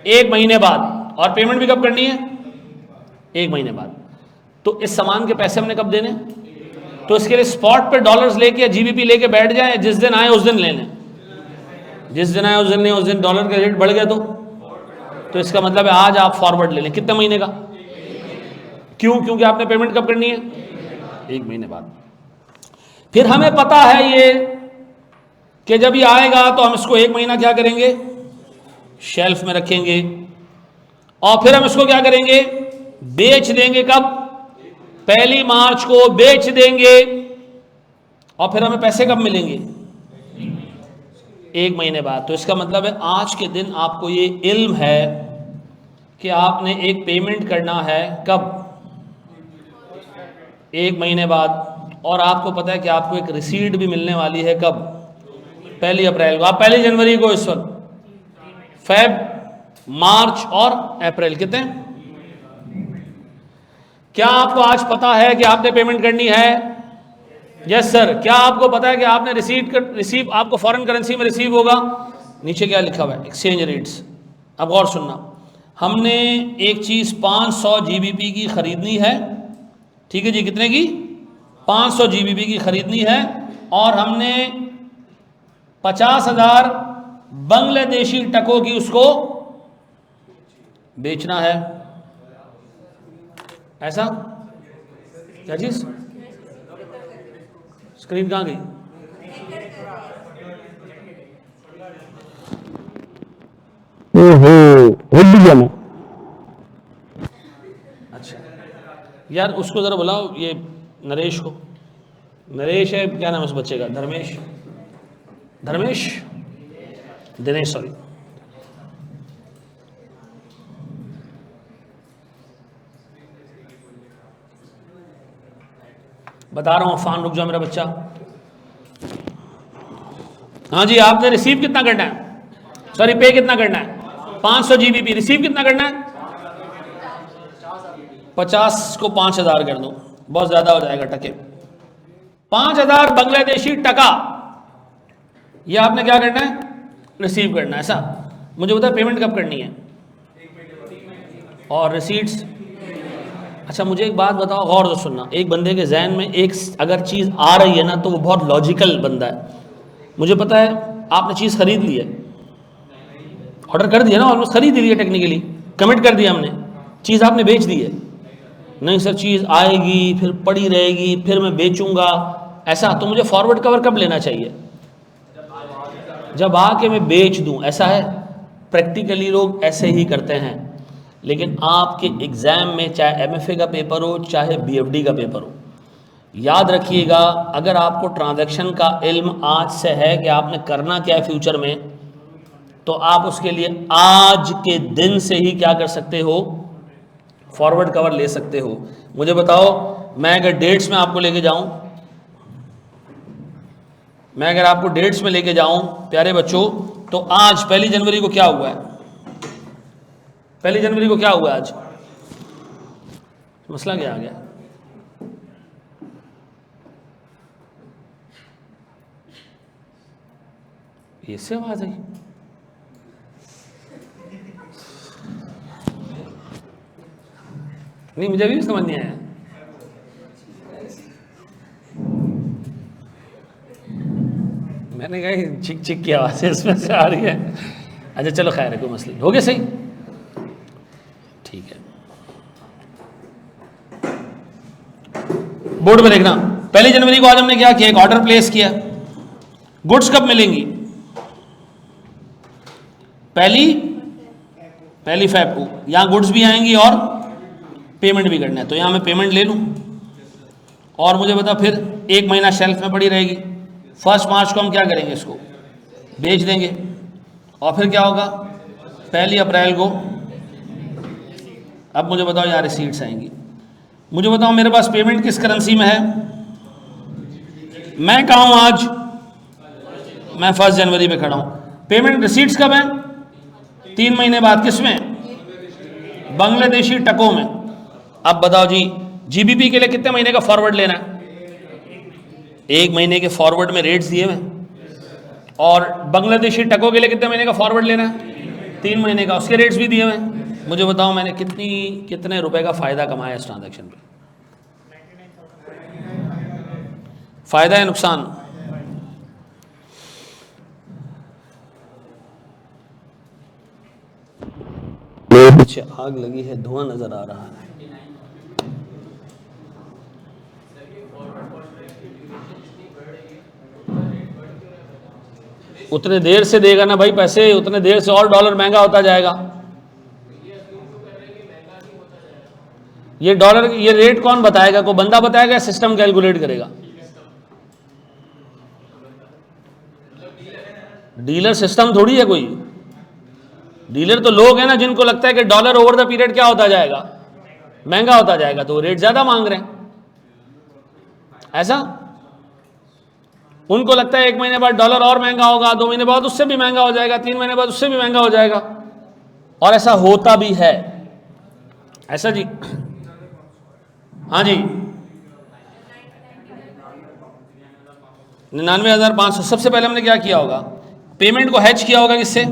1 महीने बाद, और पेमेंट भी कब करनी है? 1 महीने बाद। तो इस सामान के पैसे हमने कब देने? तो इसके लिए स्पॉट पे डॉलर्स लेके या जीबीपी लेके बैठ जाए, जिस दिन आए उस दिन ले लें, जिस दिन आए उस दिन लें। उस दिन डॉलर का रेट बढ़ गया तो इसका मतलब है आज आप फॉरवर्ड ले लें। कितने महीने का? क्यों? क्योंकि आपने पेमेंट कब करनी है? 1 महीने बाद। फिर हमें पता है ये कि जब ये आएगा तो हम इसको 1 महीना क्या करेंगे? शेल्फ में रखेंगे, और फिर हम इसको क्या करेंगे? बेच देंगे। कब? 1 मार्च को बेच देंगे। और फिर हमें पैसे कब मिलेंगे? 1 महीने बाद। तो इसका मतलब है आज के दिन आपको ये इल्म है कि आपने एक पेमेंट करना है कब? 1 महीने बाद। और आपको पता है कि आपको एक रिसीट भी मिलने वाली है कब? 1 अप्रैल को। आप 1 जनवरी को इस वक्त फेब, मार्च और अप्रैल कितने? क्या आपको आज पता है कि आपने पेमेंट करनी है यस सर, क्या आपको पता है कि आपने रिसीव आपको फॉरेन करेंसी में रिसीव होगा? नीचे क्या लिखा हुआ है? Exchange rates. अब गौर सुनना, हमने एक चीज़ 500 GBP की खरीदनी है, ठीक है जी, कितने की? 500 GBP की खरीदनी है, और हमने 50,000 बांग्लादेशी टकों की उसको बेचना है। ऐसा क्या चीज़? स्क्रीन कहाँ गई? अच्छा यार, उसको ज़रा बुलाओ, ये नरेश को। नरेश है, क्या नाम है उस बच्चे का? धर्मेश दिनेश, सॉरी। बता रहा हूँ अफान, रुक जाओ मेरा बच्चा। हाँ जी, आपने रिसीव कितना करना है? सॉरी, पे कितना करना है? 500 GBP। रिसीव कितना करना है? 50 को 5,000 कर दो, बहुत ज्यादा हो जाएगा टके। 5,000 बांग्लादेशी टका, ये आपने क्या करना है? रिसीव करना है। ऐसा मुझे बता, पेमेंट कब करनी है? और रिसीट्स? अच्छा मुझे एक बात बताओ, गौर से सुनना, एक बंदे के जहन में एक अगर चीज़ आ रही है ना, तो वो बहुत लॉजिकल बंदा है। मुझे पता है आपने चीज़ खरीद ली है, ऑर्डर कर दिया ना, ऑलमोस्ट खरीद ली है, टेक्निकली कमिट कर दिया हमने, चीज़ आपने बेच दी है। नहीं सर, चीज़ आएगी फिर पड़ी रहेगी, फिर मैं बेचूंगा, ऐसा? तो मुझे फॉरवर्ड कवर कब लेना चाहिए? जब आके मैं बेच दूं, ऐसा है? प्रैक्टिकली लोग ऐसे ही करते हैं, लेकिन आपके एग्ज़ाम में चाहे MFA का पेपर हो, चाहे BFD का पेपर हो, याद रखिएगा, अगर आपको ट्रांजैक्शन का इल्म आज से है कि आपने करना क्या है फ्यूचर में, तो आप उसके लिए आज के दिन से ही क्या कर सकते हो? फॉरवर्ड कवर ले सकते हो। मुझे बताओ, मैं अगर डेट्स में आपको लेके जाऊं, मैं अगर आपको डेट्स में लेके जाऊं प्यारे बच्चों, तो आज 1 जनवरी को क्या हुआ है? 1 जनवरी को क्या हुआ आज? मसला क्या आ गया? इससे आवाज आई? नहीं, मुझे भी समझ नहीं आया। मैंने कहा चिक चिक की आवाज़ इसमें से आ रही है। अच्छा चलो खैर है, कोई मसला नहीं, हो गया सही, ठीक है। बोर्ड में देखना, 1 जनवरी को आज हमने क्या किया? एक ऑर्डर प्लेस किया। गुड्स कब मिलेंगी? पहली फेब को। यहां गुड्स भी आएंगी और पेमेंट भी करना है, तो यहां मैं पेमेंट ले लूं, और मुझे बता फिर 1 महीना शेल्फ में पड़ी रहेगी। 1 मार्च को हम क्या करेंगे? इसको बेच देंगे, और फिर क्या होगा? 1 अप्रैल को। अब मुझे बताओ यार, रिसीट्स आएंगी। मुझे बताओ मेरे पास पेमेंट किस करेंसी में है? मैं कहाँ हूँ आज? मैं 1 जनवरी पे खड़ा हूँ। पेमेंट रिसीट्स कब है? 3 महीने बाद। किस में? बांग्लादेशी टकों में। अब बताओ जी, GBP के लिए कितने महीने का फॉरवर्ड लेना है? 1 महीने के फॉरवर्ड में रेट्स दिए हुए, और बांग्लादेशी टकों के लिए कितने महीने का फॉरवर्ड लेना है? 3 महीने का, उसके रेट्स भी दिए हुए। मुझे बताओ मैंने कितने रुपए का फ़ायदा कमाया इस ट्रांजैक्शन पे? फ़ायदा है नुकसान? पीछे आग लगी है, धुआं नजर आ रहा है। उतने देर से देगा ना भाई पैसे, उतने देर से और डॉलर महंगा होता जाएगा। ये डॉलर, ये रेट कौन बताएगा? कोई बंदा बताएगा? सिस्टम कैलकुलेट करेगा? डीलर सिस्टम थोड़ी है कोई। डीलर तो लोग हैं ना, जिनको लगता है कि डॉलर ओवर द पीरियड क्या होता जाएगा? महंगा होता जाएगा, तो रेट ज्यादा मांग रहे हैं। ऐसा उनको लगता है 1 महीने बाद डॉलर और महंगा होगा, 2 महीने बाद उससे भी महंगा हो जाएगा, 3 महीने बाद उससे भी महंगा हो जाएगा, और ऐसा होता भी है। ऐसा जी? हाँ जी, 99,500। सबसे पहले हमने क्या किया होगा, पेमेंट को हैच किया होगा किससे,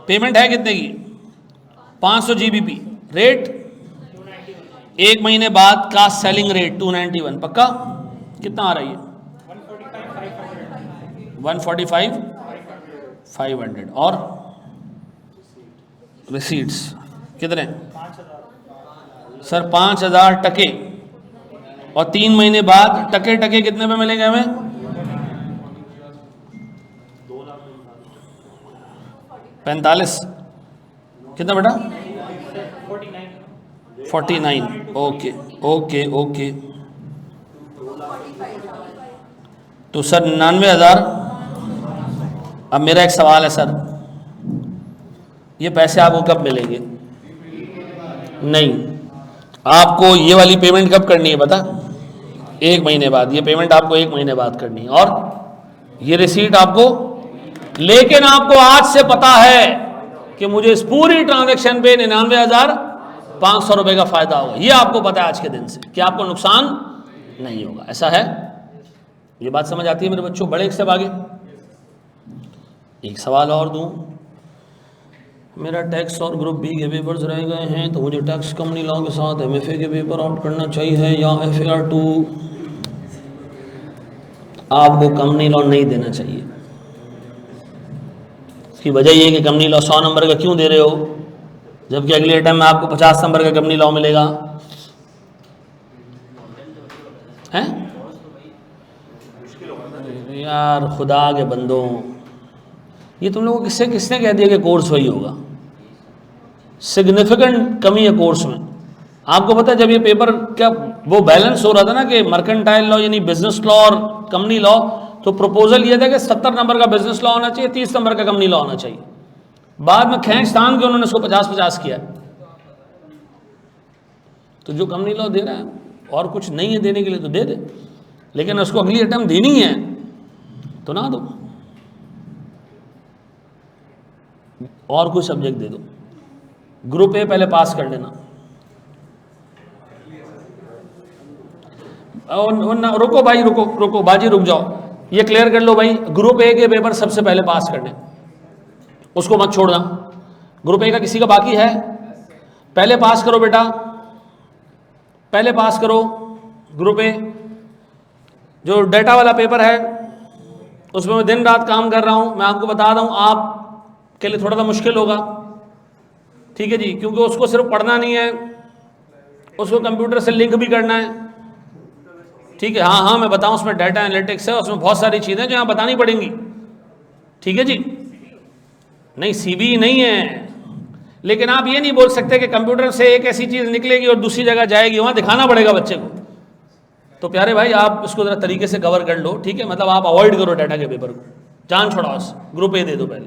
पेमेंट है कितने की 500 GBP, रेट 1 महीने बाद का सेलिंग रेट 291, पक्का कितना आ रही है 145,500 और रिसीट्स कितने सर 5,000 टके, और 3 महीने बाद टके टके कितने पे मिलेंगे हमें 45, कितना बेटा 49, ओके ओके ओके। तो सर 99,000। अब मेरा एक सवाल है सर, ये पैसे आपको कब मिलेंगे, नहीं आपको ये वाली पेमेंट कब करनी है पता, 1 महीने बाद, ये पेमेंट आपको 1 महीने बाद करनी है, और ये रिसीट आपको, लेकिन आपको आज से पता है कि मुझे इस पूरी ट्रांजैक्शन पे 99,500 रुपए का फायदा होगा, ये आपको पता है आज के दिन से कि आपको नुकसान नहीं होगा, ऐसा है। ये बात समझ आती है मेरे बच्चों, बड़े एक से आगे। एक सवाल और दूं, मेरा टैक्स और ग्रुप बी के पेपर्स रह गए हैं, तो मुझे टैक्स कंपनी लॉ के साथ MFA के पेपर आउट करना चाहिए या FAR2? आपको कंपनी लॉ नहीं देना चाहिए। इसकी वजह ये है कि कंपनी लॉ 100 नंबर का क्यों दे रहे हो, जबकि अगले टाइम में आपको 50 नंबर का कंपनी लॉ मिलेगा, हैं यार खुदा के बंदों, ये तुम लोगों को किसने कह दिया कि कोर्स वही होगा। सिग्निफिकेंट कमी है कोर्स में। आपको पता है जब ये पेपर क्या वो बैलेंस हो रहा था ना कि मर्केंटाइल लॉ यानी बिजनेस लॉ और कंपनी लॉ, तो प्रपोजल ये था कि 70 नंबर का बिजनेस लॉ होना चाहिए, 30 नंबर का कंपनी लॉ होना चाहिए। बाद में खींचतान के उन्होंने उसको 50-50 किया। तो जो कंपनी लॉ दे रहा है और कुछ नहीं है देने के लिए तो दे दे, लेकिन उसको अगली अटेम्प्ट देनी है तो ना दो, और कोई सब्जेक्ट दे दो। ग्रुप ए पहले पास कर लेना। रुको भाई, रुको बाजी, रुक जाओ, ये क्लियर कर लो भाई। ग्रुप ए के पेपर सबसे पहले पास करने, उसको मत छोड़ना। ग्रुप ए का किसी का बाकी है, पहले पास करो बेटा, पहले पास करो ग्रुप ए। जो डेटा वाला पेपर है उसमें मैं दिन रात काम कर रहा हूं, मैं आपको बता रहा हूं आप के लिए थोड़ा सा मुश्किल होगा, ठीक है जी, क्योंकि उसको सिर्फ पढ़ना नहीं है, उसको कंप्यूटर से लिंक भी करना है, ठीक है। हाँ मैं बताऊं, उसमें डाटा एनालिटिक्स है, उसमें बहुत सारी चीज़ें जो यहाँ बतानी पड़ेंगी, ठीक है जी। नहीं CBE नहीं है, लेकिन आप ये नहीं बोल सकते कि कंप्यूटर से एक ऐसी चीज़ निकलेगी और दूसरी जगह जाएगी, वहाँ दिखाना पड़ेगा बच्चे को। तो प्यारे भाई आप इसको ज़रा तरीके से कवर कर लो, ठीक है, मतलब आप अवॉइड करो डाटा के पेपर को, जान छोड़ाओ, ग्रुप ए दे दो पहले।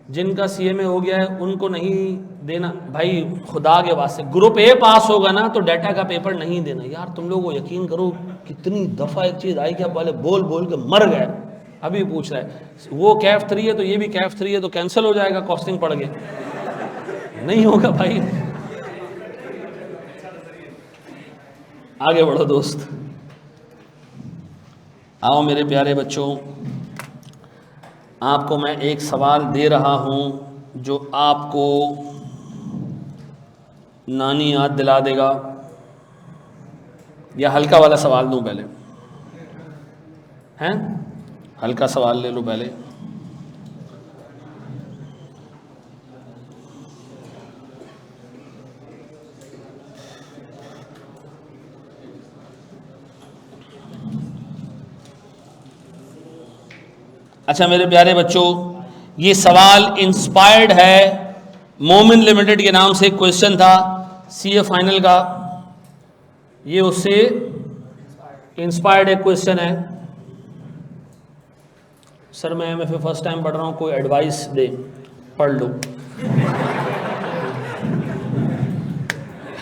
जिनका CMA हो गया है उनको नहीं देना भाई, खुदा के वास्ते। ग्रुप ए पास होगा ना तो डाटा का पेपर नहीं देना यार। तुम लोगों को यकीन करो कितनी दफ़ा एक चीज़ आई कि आप पहले बोल बोल के मर गए। अभी पूछ रहा है वो कैफ 3 है तो ये भी कैफ 3 है, तो कैंसिल हो जाएगा कॉस्टिंग पड़ के, नहीं होगा भाई। आगे बढ़ो दोस्त, आओ मेरे प्यारे बच्चों, आपको मैं एक सवाल दे रहा हूं जो आपको नानी याद दिला देगा, या हल्का वाला सवाल दूं पहले, हैं हल्का सवाल ले लो पहले। अच्छा मेरे प्यारे बच्चों, ये सवाल इंस्पायर्ड है, मोमिन लिमिटेड के नाम से एक क्वेश्चन था CA फाइनल का, ये उससे इंस्पायर्ड एक क्वेश्चन है। सर मैं MFA फर्स्ट टाइम पढ़ रहा हूँ, कोई एडवाइस दे, पढ़ लो।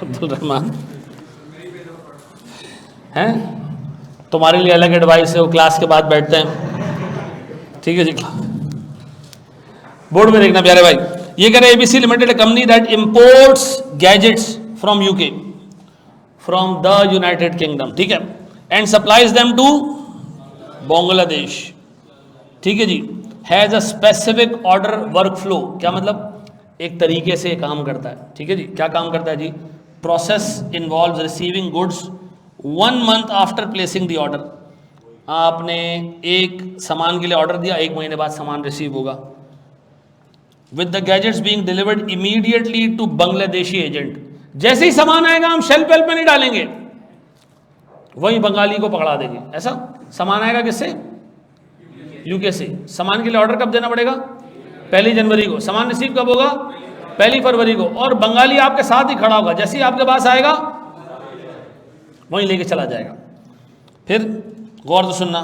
अब्दुल रहमान हैं, तुम्हारे लिए अलग एडवाइस है, वो क्लास के बाद बैठते हैं, ठीक है जी। बोर्ड में देखना प्यारे भाई, ये कह रहे ABC limited company that imports gadgets from UK from the United Kingdom, ठीक है, and supplies them to Bangladesh, ठीक है जी, has a specific order work flow, क्या मतलब एक तरीके से काम करता है, ठीक है जी, क्या काम करता है जी, process involves receiving goods 1 month after placing the order, आपने एक सामान के लिए ऑर्डर दिया, 1 महीने बाद सामान रिसीव होगा, with the gadgets being delivered immediately to Bangladeshi agent, जैसे ही सामान आएगा हम शेल्फ वेल्फ में नहीं डालेंगे, वही बंगाली को पकड़ा देंगे, ऐसा सामान आएगा किससे, यूके से, सामान के लिए ऑर्डर कब देना पड़ेगा, 1 जनवरी को, सामान रिसीव कब होगा, 1 फरवरी को, और बंगाली आपके साथ ही खड़ा होगा, जैसे ही आपके पास आएगा वहीं लेके चला जाएगा। फिर गौर से सुनना,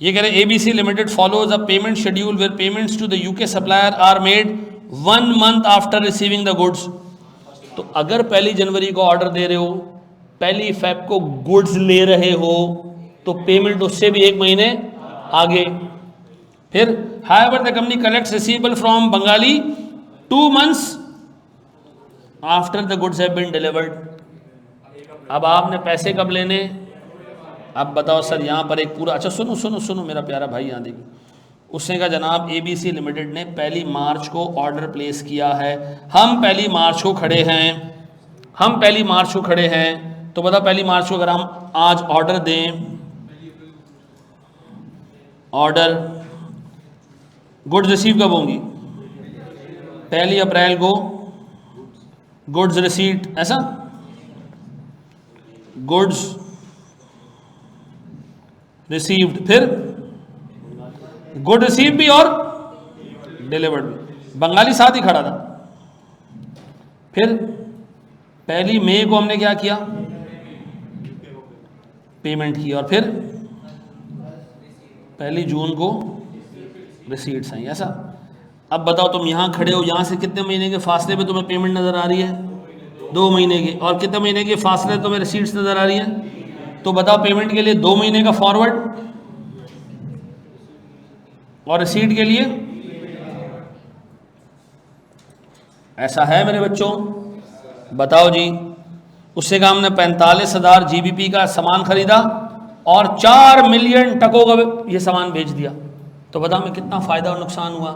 ये कह रहे ABC limited follows a payment schedule where payments to the UK supplier are made 1 month after receiving the goods, तो अगर 1 जनवरी को ऑर्डर दे रहे हो, 1 फेब को गुड्स ले रहे हो, तो पेमेंट उससे भी 1 महीने आगे। फिर however the company collects receivable from Bengali 2 months after the goods have been delivered. अब आपने पैसे कब लेने, अब बताओ सर, यहाँ पर एक पूरा, अच्छा सुनो सुनो सुनो मेरा प्यारा भाई, यहाँ देखिए, उसने कहा जनाब एबीसी लिमिटेड ने 1 मार्च को ऑर्डर प्लेस किया है, हम 1 मार्च को खड़े हैं, हम 1 मार्च को खड़े हैं, तो बताओ 1 मार्च को अगर हम आज ऑर्डर दें, ऑर्डर गुड्स रिसीव कब होंगी, 1 अप्रैल को गुड्स रिसीट, ऐसा गुड्स रिसीव्ड, फिर गुड रिसीव भी और डिलीवर्ड भी, बंगाली साथ ही खड़ा था। फिर 1 मई को हमने क्या किया, पेमेंट की, और फिर 1 जून को रिसीट्स आई, ऐसा। अब बताओ तुम यहाँ खड़े हो, यहाँ से कितने महीने के फासले पे तुम्हें पेमेंट नज़र आ रही है, 2 महीने की, और कितने महीने के फासले तुम्हें रिसीट्स नज़र आ रही है, तो बताओ पेमेंट के लिए 2 महीने का फॉरवर्ड और रिसीट के लिए, ऐसा है मेरे बच्चों, बताओ जी। उससे कहा हमने 45,000 GBP का सामान खरीदा और 4 मिलियन टकों का ये सामान बेच दिया, तो बताओ मैं कितना फायदा और नुकसान हुआ।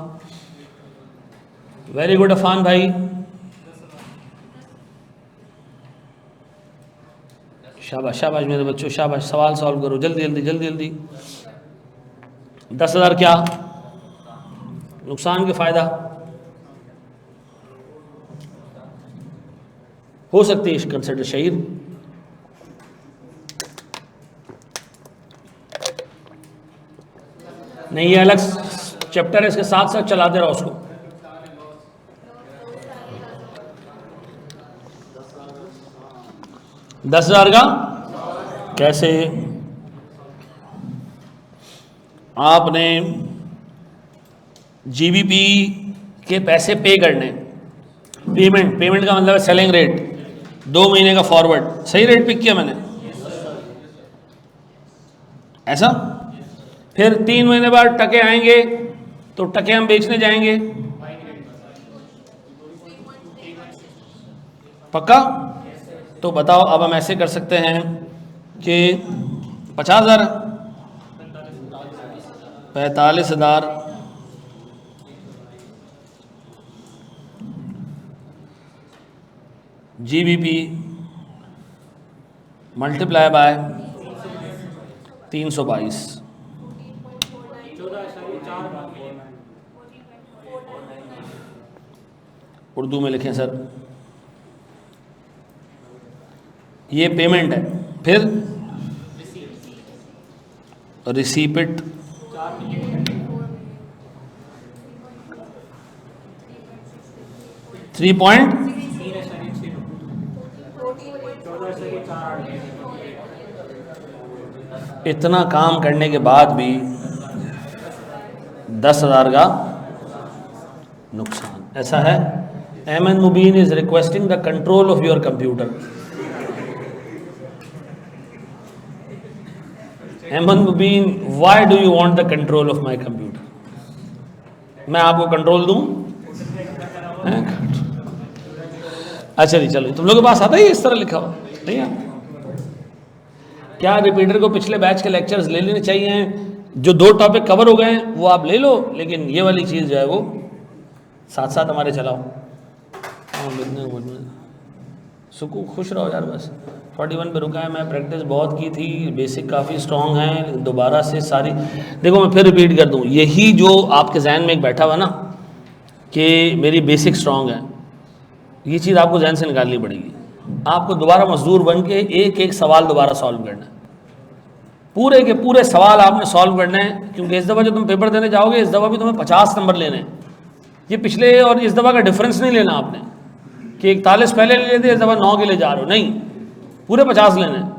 वेरी गुड अफान भाई, शाबाश शाबाश मेरे बच्चों, शाबाश, सवाल सॉल्व करो जल्दी जल्दी जल्दी जल्दी। 10,000 क्या नुकसान के फायदा हो सकती है, कंसिडर शहीर। नहीं ये अलग चैप्टर है, इसके साथ साथ चलाते रहो उसको। $10,000 का कैसे, आपने GBP के पैसे पे करने, पेमेंट का मतलब है सेलिंग रेट, 2 महीने का फॉरवर्ड, सही रेट पिक किया मैंने, ऐसा। फिर 3 महीने बाद टके आएंगे, तो टके हम बेचने जाएंगे, पक्का। तो बताओ अब हम ऐसे कर सकते हैं कि 50,000 45,000 GBP मल्टीप्लाई बाय 322, उर्दू में लिखें सर, ये पेमेंट है। फिर रिसीपिट 3 इतना काम करने के बाद भी 10,000 का नुकसान, ऐसा है। Eman Mubeen is requesting the control of your computer. Eman Mubeen, why do you want the control of my computer? मैं आपको कंट्रोल दूं? अच्छा जी चलो, तुम लोग के पास आता है इस तरह लिखा हुआ नहीं है? क्या रिपीटर को पिछले बैच के लेक्चर्स ले लेने चाहिए? जो 2 टॉपिक कवर हो गए हैं वो आप ले लो, लेकिन ये वाली चीज़ जो है वो साथ साथ हमारे चलाओ। सुकू खुश रहो यार, बस 41 पे रुका है। मैं प्रैक्टिस बहुत की थी, बेसिक काफ़ी स्ट्रॉन्ग है, दोबारा से सारी देखो। मैं फिर रिपीट कर दूँ, यही जो आपके जहन में एक बैठा हुआ ना कि मेरी बेसिक स्ट्रॉन्ग है, ये चीज़ आपको जहन से निकालनी पड़ेगी। आपको दोबारा मजदूर बन के एक एक सवाल दोबारा सॉल्व करना है, पूरे के पूरे सवाल आपने सॉल्व करने हैं, क्योंकि इस दफ़ा जो तुम पेपर देने जाओगे, इस दफ़ा भी तुम्हें 50 नंबर लेने हैं। ये पिछले और इस दफ़ा का डिफरेंस नहीं लेना आपने कि 41 पहले ले लेते, इस दफ़ा 9 के लिए जा रहे हो, नहीं, पूरे 50 लेने हैं।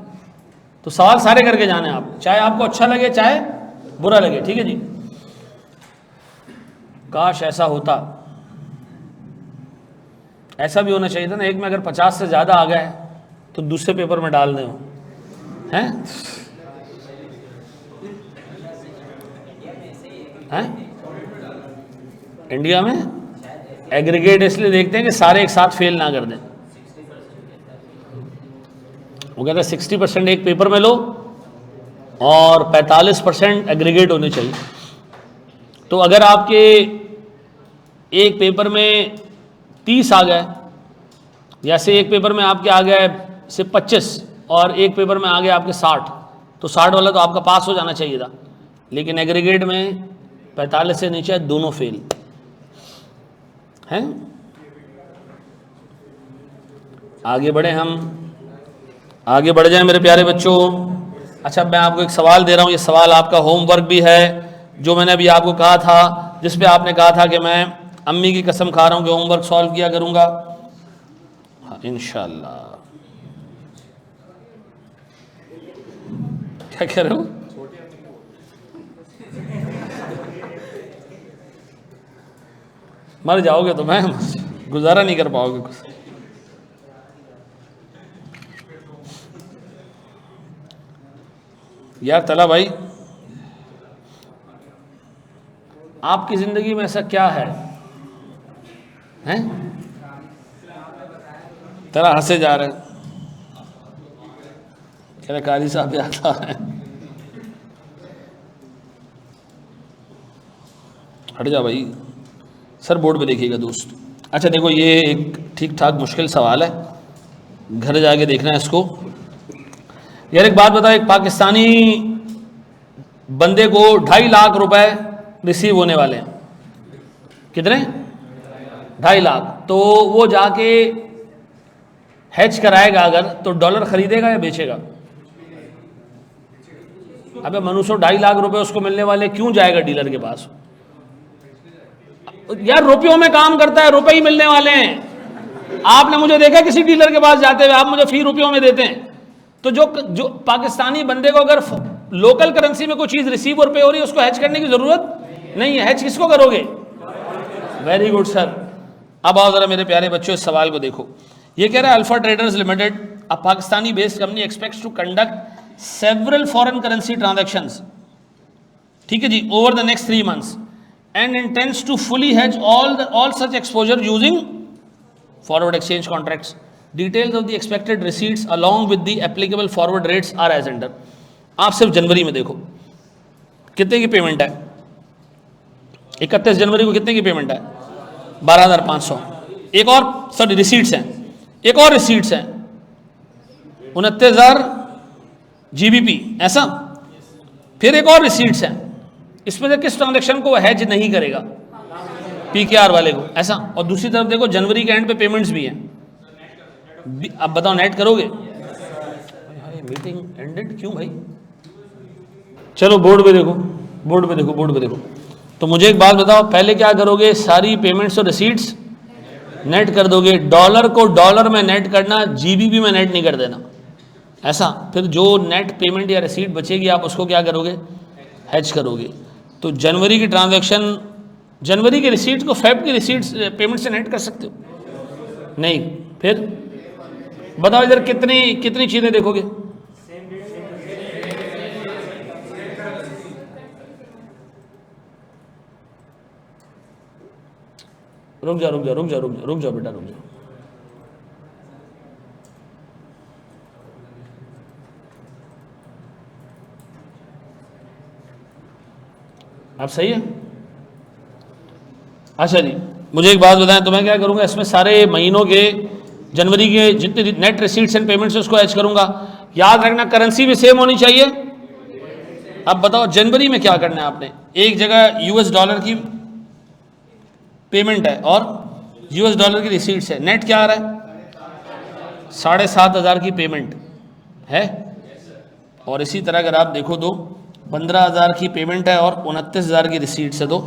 तो सवाल सारे करके जाने हैं आप, चाहे आपको अच्छा लगे चाहे बुरा लगे, ठीक है जी। काश ऐसा होता, ऐसा भी होना चाहिए था ना, एक में अगर 50 से ज़्यादा आ गए तो दूसरे पेपर में डाल दें, हैं हैं? इंडिया में एग्रीगेट इसलिए देखते हैं कि सारे एक साथ फेल ना कर दें। वो कहते हैं 60% एक पेपर में लो और 45% एग्रीगेट होने चाहिए। तो अगर आपके एक पेपर में 30 आ गए, या से एक पेपर में आपके आ गए से 25 और एक पेपर में आ गए आपके 60, तो 60 वाला तो आपका पास हो जाना चाहिए था, लेकिन एग्रीगेट में 45 से नीचे दोनों फेल हैं। आगे बढ़े, हम आगे बढ़ जाएं मेरे प्यारे बच्चों। अच्छा, मैं आपको एक सवाल दे रहा हूँ, ये सवाल आपका होमवर्क भी है, जो मैंने अभी आपको कहा था, जिस पे आपने कहा था कि मैं अम्मी की कसम खा रहा हूँ कि होमवर्क सॉल्व किया करूँगा। हाँ इंशाल्लाह। क्या कह रहे हो? मर जाओगे तो मैं गुजारा नहीं कर पाओगे कुछ। यार तला भाई, आपकी ज़िंदगी में ऐसा क्या है, हैं? तेरा हंसे जा रहे, कह रहे कारी साहब याद आ रहे हैं। हट जा भाई, सर बोर्ड पे देखिएगा दोस्त। अच्छा देखो, ये एक ठीक ठाक मुश्किल सवाल है, घर जाके देखना है इसको। यार एक बात बताओ, एक पाकिस्तानी बंदे को 2.5 लाख रुपए रिसीव होने वाले हैं, कितने? 2.5 लाख। तो वो जाके हैज कराएगा अगर, तो डॉलर खरीदेगा या बेचेगा? अबे मनुष्य, 2.5 लाख रुपए उसको मिलने वाले, क्यों जाएगा डीलर के पास? यार रुपयों में काम करता है, रुपए ही मिलने वाले हैं। आपने मुझे देखा किसी डीलर के पास जाते हुए? आप मुझे फी रुपयों में देते हैं। तो जो पाकिस्तानी बंदे को अगर लोकल करेंसी में कोई चीज रिसीव और पे हो रही है, उसको हैज करने की जरूरत नहीं है। हैज किसको करोगे? Very good sir. अब आओ जरा मेरे प्यारे बच्चों, इस सवाल को देखो। ये कह रहा है Alpha Traders Limited, a Pakistani based company, expects to conduct several foreign currency transactions, ठीक है जी, over the next 3 months and intends to fully hedge all such exposure using forward exchange contracts. Details of the expected receipts along with the applicable forward rates are as under. आप सिर्फ जनवरी में देखो कितने की payment है। 31 जनवरी को कितने की पेमेंट है? 12,500। एक और सॉरी रिसीट्स हैं, एक और रिसीट्स हैं 29,000 GBP, ऐसा। फिर एक और रिसीट्स हैं, इसमें से किस ट्रांजेक्शन को हैज नहीं करेगा? PKR वाले को, ऐसा। और दूसरी तरफ देखो जनवरी के एंड पे पेमेंट्स भी हैं। अब बताओ नेट करोगे? मीटिंग एंडेड क्यों भाई? चलो बोर्ड पे देखो, बोर्ड पे देखो, बोर्ड पे देखो। तो मुझे एक बात बताओ, पहले क्या करोगे? सारी पेमेंट्स और रिसीट्स नेट कर दोगे। डॉलर को डॉलर में नेट करना, GBP में नेट नहीं कर देना, ऐसा। फिर जो नेट पेमेंट या रिसीट बचेगी आप उसको क्या करोगे? हैज करोगे। तो जनवरी की ट्रांजैक्शन, जनवरी के रिसीट को फेब की रिसीट पेमेंट से नेट कर सकते हो? नहीं। फिर बताओ इधर कितनी कितनी चीज़ें देखोगे? रुक जा रुक जा रुक जा रुक जा रुक जा बेटा रुक जा। अब सही है? अच्छा जी, मुझे एक बात बताएं, तो मैं क्या करूँगा, इसमें सारे महीनों के जनवरी के जितने नेट रिसीट्स एंड पेमेंट्स उसको एच करूँगा। याद रखना करेंसी भी सेम होनी चाहिए। अब बताओ जनवरी में क्या करना है आपने, एक जगह यूएस डॉलर की पेमेंट है और यूएस डॉलर की रिसीट्स है, नेट क्या आ रहा है? 7,500 की पेमेंट है। और इसी तरह अगर आप देखो तो 15,000 की पेमेंट है और 29,000 की रिसीट्स है, तो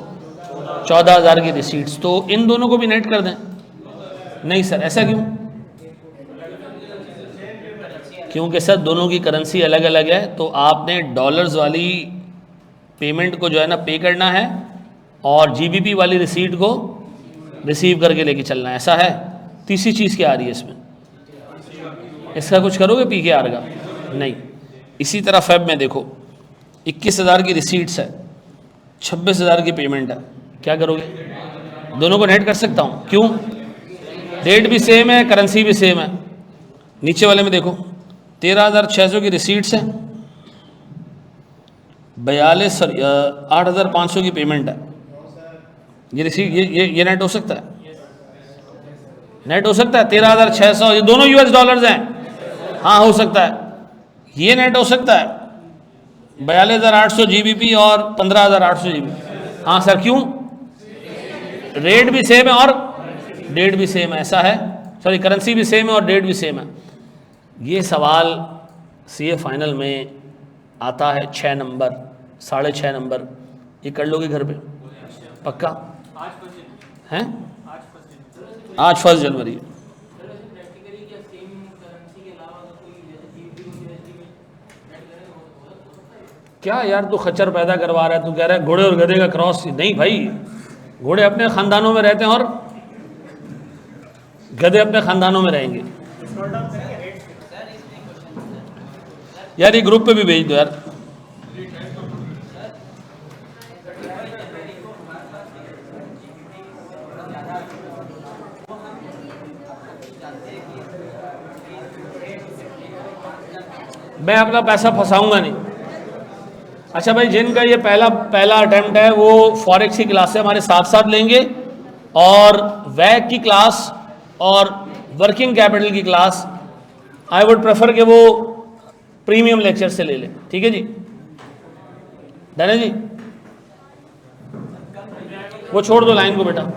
14,000 की रिसीट्स, तो इन दोनों को भी नेट कर दें। नहीं सर, ऐसा क्यों? क्योंकि सर दोनों की करेंसी अलग अलग है, तो आपने डॉलर्स वाली पेमेंट को जो है ना पे करना है और जीबीपी वाली रिसीट को रिसीव करके लेके चलना है, ऐसा है। तीसरी चीज़ क्या आ रही है इसमें? इसका कुछ करोगे पीकेआर का? नहीं। इसी तरह फेब में देखो 21,000 की रिसीट्स है, 26,000 की पेमेंट है, क्या करोगे? दोनों को नेट कर सकता हूँ, क्यों? डेट भी सेम है, करेंसी भी सेम है। नीचे वाले में देखो 13,600 की रिसीट्स है, 8,500 की पेमेंट है। ये रिसीट ये नेट हो सकता है? नेट हो सकता है 13,600, ये दोनों यूएस डॉलर्स हैं, हाँ हो सकता है। ये नेट हो सकता है 42,800 जीबीपी और 15,800 जीबीपी। हाँ सर, क्यों? रेट भी सेम है और डेट भी सेम है, ऐसा है। सॉरी, करेंसी भी सेम है और डेट भी सेम है। ये सवाल सीए फाइनल में आता है 6 नंबर, 6.5 नंबर। ये कर लोगे घर पे पक्का? हैं? आज 1 जनवरी। क्या यार तू खच्चर पैदा करवा रहा है, तू कह रहा है घोड़े और गधे का क्रॉस। नहीं भाई, घोड़े अपने खानदानों में रहते हैं और गधे अपने खानदानों में रहेंगे। यार ये ग्रुप पे भी भेज दो यार। मैं अपना पैसा फंसाऊंगा नहीं। अच्छा भाई, जिनका ये पहला अटेम्प्ट है वो फॉरेक्स की क्लास से हमारे साथ साथ लेंगे और वैक की क्लास और वर्किंग कैपिटल की क्लास आई वुड प्रेफर कि वो प्रीमियम लेक्चर से ले लें, ठीक है जी? डन है जी? वो छोड़ दो लाइन को बेटा।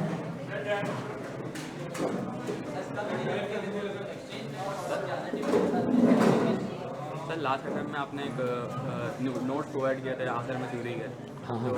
लास्ट टाइम में आपने एक नोट प्रोवाइड किया था, आखिर में चोरी गए। हाँ हाँ।